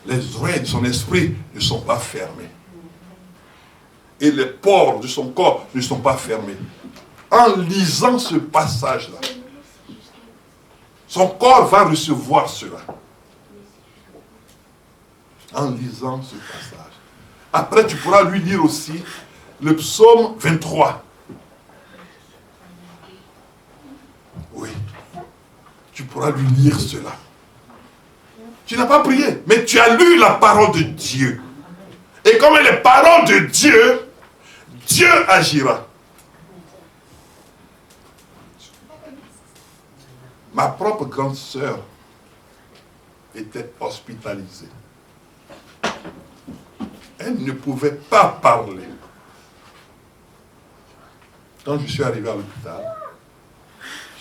Les oreilles de son esprit ne sont pas fermées. Et les pores de son corps ne sont pas fermés. En lisant ce passage-là, son corps va recevoir cela. En lisant ce passage. Après, tu pourras lui lire aussi le psaume 23. Oui. Tu pourras lui lire cela. Tu n'as pas prié, mais tu as lu la parole de Dieu. Et comme elle est parole de Dieu, Dieu agira. Ma propre grande sœur était hospitalisée. Elle ne pouvait pas parler. Quand je suis arrivé à l'hôpital,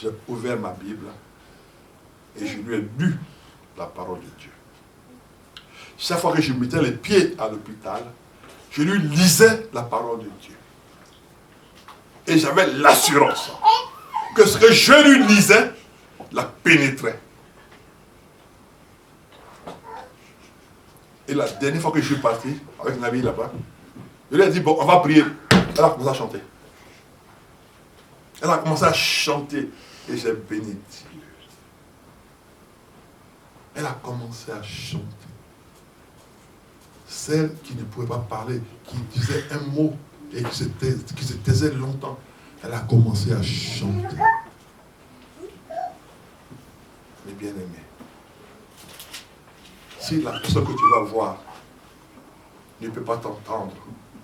j'ai ouvert ma Bible et je lui ai lu la parole de Dieu. Chaque fois que je mettais les pieds à l'hôpital, je lui lisais la parole de Dieu. Et j'avais l'assurance que ce que je lui lisais la pénétrait. Et la dernière fois que je suis parti avec Nabi là-bas, je lui ai dit, bon, on va prier. Elle a commencé à chanter. Elle a commencé à chanter et j'ai béni Dieu. Elle a commencé à chanter. Celle qui ne pouvait pas parler, qui disait un mot et qui se taisait longtemps, elle a commencé à chanter. Mes bien-aimés, si la personne que tu vas voir ne peut pas t'entendre,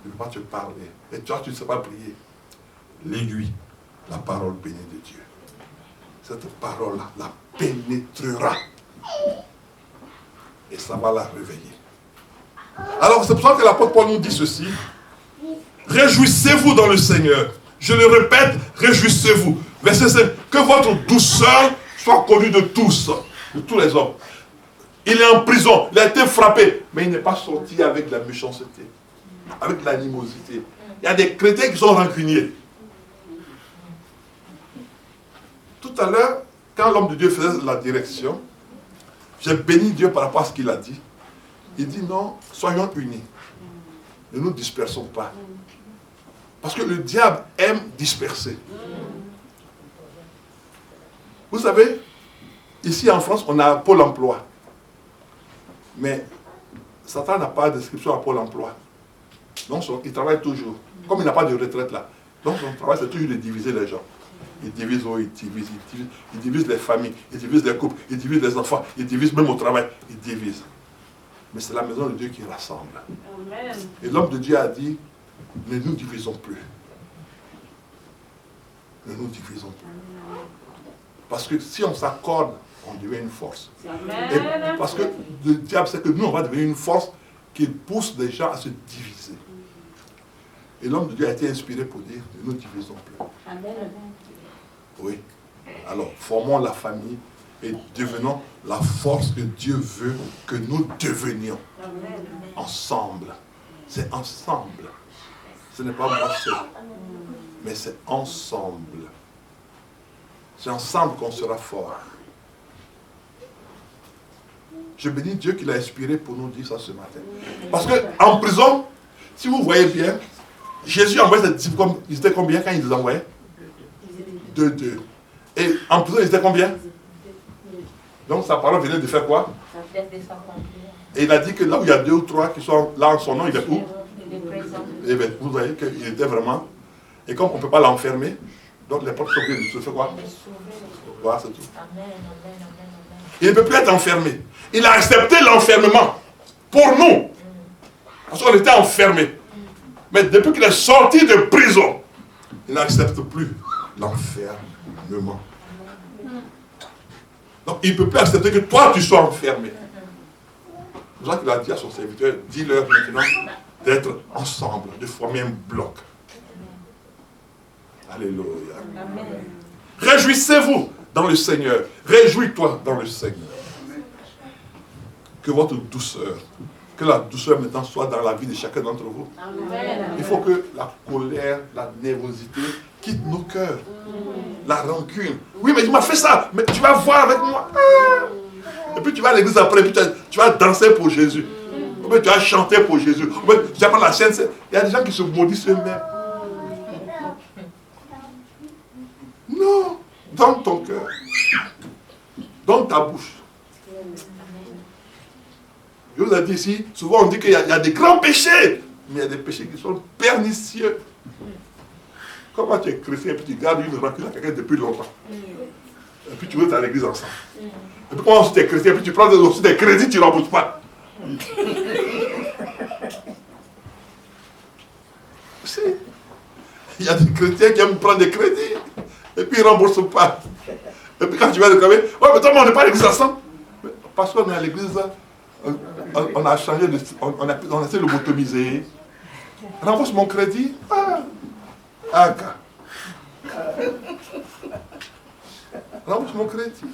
ne peut pas te parler, et toi tu ne sais pas prier, lis-lui la parole bénie de Dieu. Cette parole-là la pénétrera et ça va la réveiller. Alors c'est pour ça que l'apôtre Paul nous dit ceci: réjouissez-vous dans le Seigneur. Je le répète, réjouissez-vous. Verset 5, que votre douceur soit connue de tous les hommes. Il est en prison, il a été frappé, mais il n'est pas sorti avec la méchanceté, avec l'animosité. Il y a des chrétiens qui sont rancuniers. Tout à l'heure, quand l'homme de Dieu faisait la direction, j'ai béni Dieu par rapport à ce qu'il a dit. Il dit non, soyons unis. Ne nous dispersons pas. Parce que le diable aime disperser. Vous savez, ici en France, on a Pôle emploi. Mais Satan n'a pas d'inscription à Pôle emploi. Donc il travaille toujours. Comme il n'a pas de retraite là. Donc son travail, c'est toujours de diviser les gens. Il divise, il divise les familles, il divise les couples, il divise les enfants, il divise même au travail, il divise. Mais c'est la maison de Dieu qui rassemble. Amen. Et l'homme de Dieu a dit, ne nous divisons plus. Ne nous divisons plus. Parce que si on s'accorde, on devient une force. Amen. Et parce que le diable sait que nous, on va devenir une force qui pousse les gens à se diviser. Et l'homme de Dieu a été inspiré pour dire, ne nous divisons plus. Amen. Oui. Alors, formons la famille et devenons la force que Dieu veut que nous devenions. Amen. Ensemble. C'est ensemble. Ce n'est pas moi seul. Mais c'est ensemble. C'est ensemble qu'on sera fort. Je bénis Dieu qui l'a inspiré pour nous dire ça ce matin. Parce qu'en prison, si vous voyez bien, Jésus envoyait ses disciples, ils étaient combien quand il les envoyait? 2. Et en prison, ils étaient combien? Donc sa parole venait de faire quoi? Et il a dit que là où il y a 2 ou 3 qui sont là en son nom, il est où? Et bien, vous voyez qu'il était vraiment... Et comme on ne peut pas l'enfermer, donc les portes sont ouvertes, il se fait quoi? Voilà, c'est tout. Il ne peut plus être enfermé. Il a accepté l'enfermement pour nous. Parce qu'on était enfermés. Mais depuis qu'il est sorti de prison, il n'accepte plus l'enfermement. Donc il ne peut plus accepter que toi tu sois enfermé. C'est pour ça qu'il a dit à son serviteur, dis-leur maintenant d'être ensemble, de former un bloc. Alléluia. Réjouissez-vous dans le Seigneur. Réjouis-toi dans le Seigneur. Que votre douceur, que la douceur maintenant soit dans la vie de chacun d'entre vous. Amen. Il faut que la colère, la nervosité quitte nos cœurs. La rancune. Oui, mais il m'a fait ça. Mais tu vas voir avec moi. Et puis tu vas à l'église après. Puis tu vas danser pour Jésus. Ou bien tu vas chanter pour Jésus. Ou bien tu vas prendre la scène. Il y a des gens qui se maudissent eux-mêmes. Non. Dans ton cœur. Dans ta bouche. Je vous ai dit ici, souvent on dit qu'il y a des grands péchés, mais il y a des péchés qui sont pernicieux. Comment tu es chrétien et puis tu gardes une rancune à quelqu'un depuis longtemps? Et puis tu veux à l'église ensemble. Et puis quand tu es chrétien et puis tu prends aussi des crédits, tu ne rembourses pas. Si. Il y a des chrétiens qui aiment prendre des crédits et puis ils ne remboursent pas. Et puis quand tu vas le calmer, ouais, mais toi, on n'est pas à l'église ensemble. Parce qu'on est à l'église, on a changé, on a essayé de lobotomiser. Rembourse mon crédit. Rembourse mon crédit.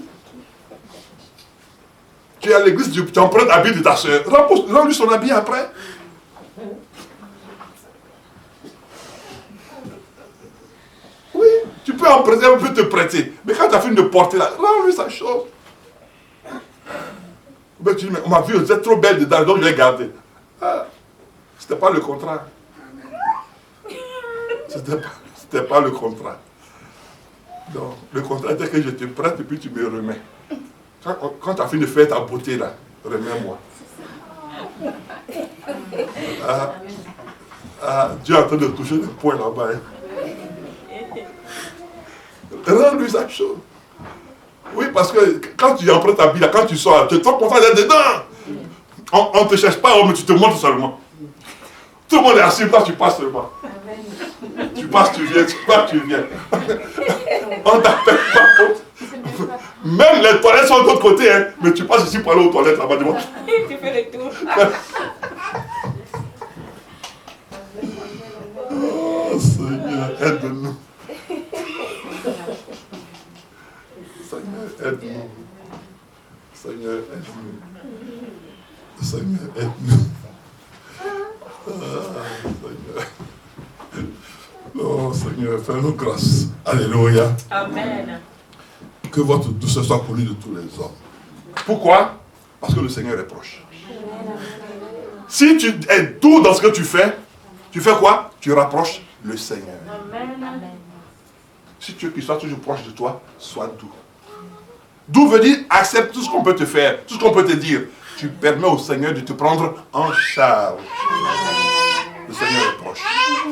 Tu es à l'église, tu empruntes l'habit de ta soeur. Rends-lui son habit après. Oui, tu peux emprunter, on peut te prêter. Mais quand tu as fini de porter là, rends-lui sa chose. Ben, tu dis, mais on m'a vu, vous êtes trop belle dedans, donc je l'ai gardé. C'était pas le contrat. C'était pas le contrat. Donc, le contrat était que je te prête et puis tu me remets. Quand tu as fini de faire ta beauté là, remets-moi. Dieu est en train de toucher des points là-bas. Rends-lui sa chose. Oui, parce que quand tu empruntes ta bille, quand tu sors, tu es trop content d'être dedans. On ne te cherche pas, mais tu te montres seulement. Tout le monde est assis, toi tu passes seulement. Tu passes, tu viens, tu passes, tu viens. On t'appelle pas. Même les toilettes sont de l'autre côté, hein, mais tu passes ici pour aller aux toilettes là-bas. Tu fais le tour. Oh Seigneur, aide-nous. Seigneur, aide-nous. Seigneur, aide-nous. Seigneur, aide-nous. Seigneur. Oh Seigneur, fais-nous grâce. Alléluia. Amen. Que votre douceur soit connue de tous les hommes. Pourquoi? Parce que le Seigneur est proche. Si tu es doux dans ce que tu fais quoi? Tu rapproches le Seigneur. Amen. Si tu veux qu'il soit toujours proche de toi, sois doux. Doux veut dire accepte tout ce qu'on peut te faire, tout ce qu'on peut te dire. Tu permets au Seigneur de te prendre en charge. Le Seigneur est proche.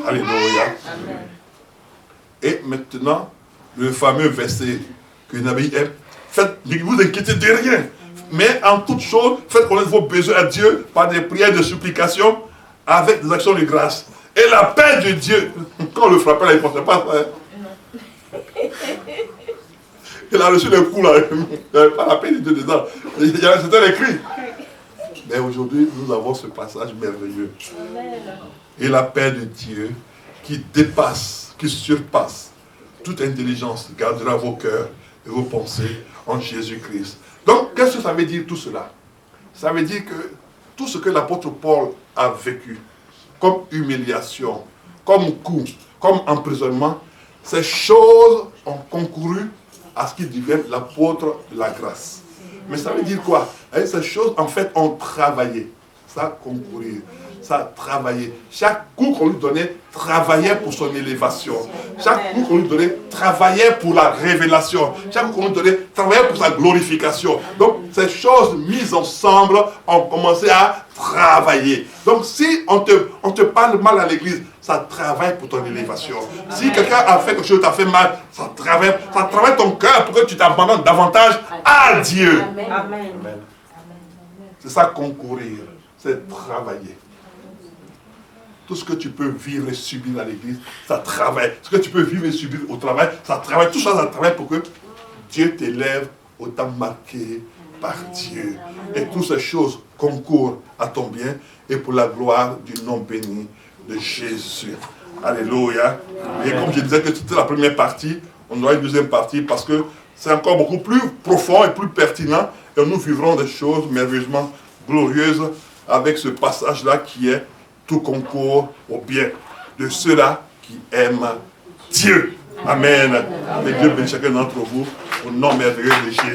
Alléluia. Amen. Et maintenant, le fameux verset que Nabi aime. Faites, ne vous inquiétez de rien. Mais en toute chose, faites connaître vos besoins à Dieu par des prières de supplication avec des actions de grâce. Et la paix de Dieu, quand on le frappait là, il ne pensait pas ça. Hein? Il a reçu le coup là, il n'y avait pas la paix de Dieu dedans. C'était écrit. Mais aujourd'hui, nous avons ce passage merveilleux. Et la paix de Dieu qui dépasse, qui surpasse toute intelligence, gardera vos cœurs et vos pensées en Jésus-Christ. Donc, qu'est-ce que ça veut dire tout cela? Ça veut dire que tout ce que l'apôtre Paul a vécu, comme humiliation, comme coup, comme emprisonnement, ces choses ont concouru à ce qu'il devienne l'apôtre de la grâce. Mais ça veut dire quoi? Et ces choses, en fait, ont travaillé. Ça a concouru. Ça a travaillé. Chaque coup qu'on lui donnait travaillait pour son élévation. Chaque coup qu'on lui donnait travaillait pour la révélation. Chaque coup qu'on lui donnait travaillait pour sa glorification. Donc, ces choses mises ensemble ont commencé à travailler. Donc, si on te parle mal à l'église, ça travaille pour ton élévation. Si quelqu'un a fait quelque chose, t'a fait mal, ça travaille ton cœur pour que tu t'abandonnes davantage à Dieu. Amen. C'est ça concourir, c'est travailler. Tout ce que tu peux vivre et subir à l'église, ça travaille. Ce que tu peux vivre et subir au travail, ça travaille. Tout ça, ça travaille pour que Dieu t'élève au temps marqué par Dieu. Et toutes ces choses concourent à ton bien et pour la gloire du nom béni de Jésus. Alléluia. Et comme je disais que c'était la première partie, on aura une deuxième partie parce que c'est encore beaucoup plus profond et plus pertinent. Et nous vivrons des choses merveilleusement glorieuses avec ce passage-là qui est tout concourt au bien de ceux-là qui aiment Dieu. Amen. Que Dieu bénisse chacun d'entre vous au nom merveilleux de Jésus.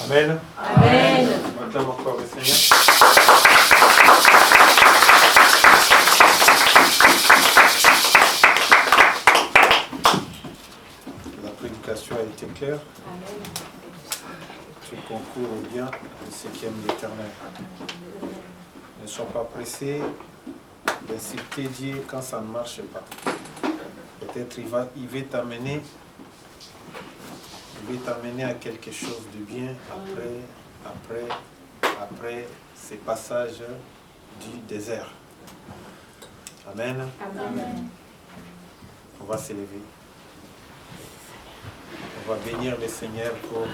Amen. Amen. Maintenant encore le Seigneur. La prédication a été claire. Tout concourt au bien de ceux qui aiment l'Éternel. Ne sois pas pressés d'insulter Dieu quand ça ne marche pas. Peut-être il va t'amener à quelque chose de bien après ces passages du désert. Amen. Amen. On va s'élever. On va bénir le Seigneur pour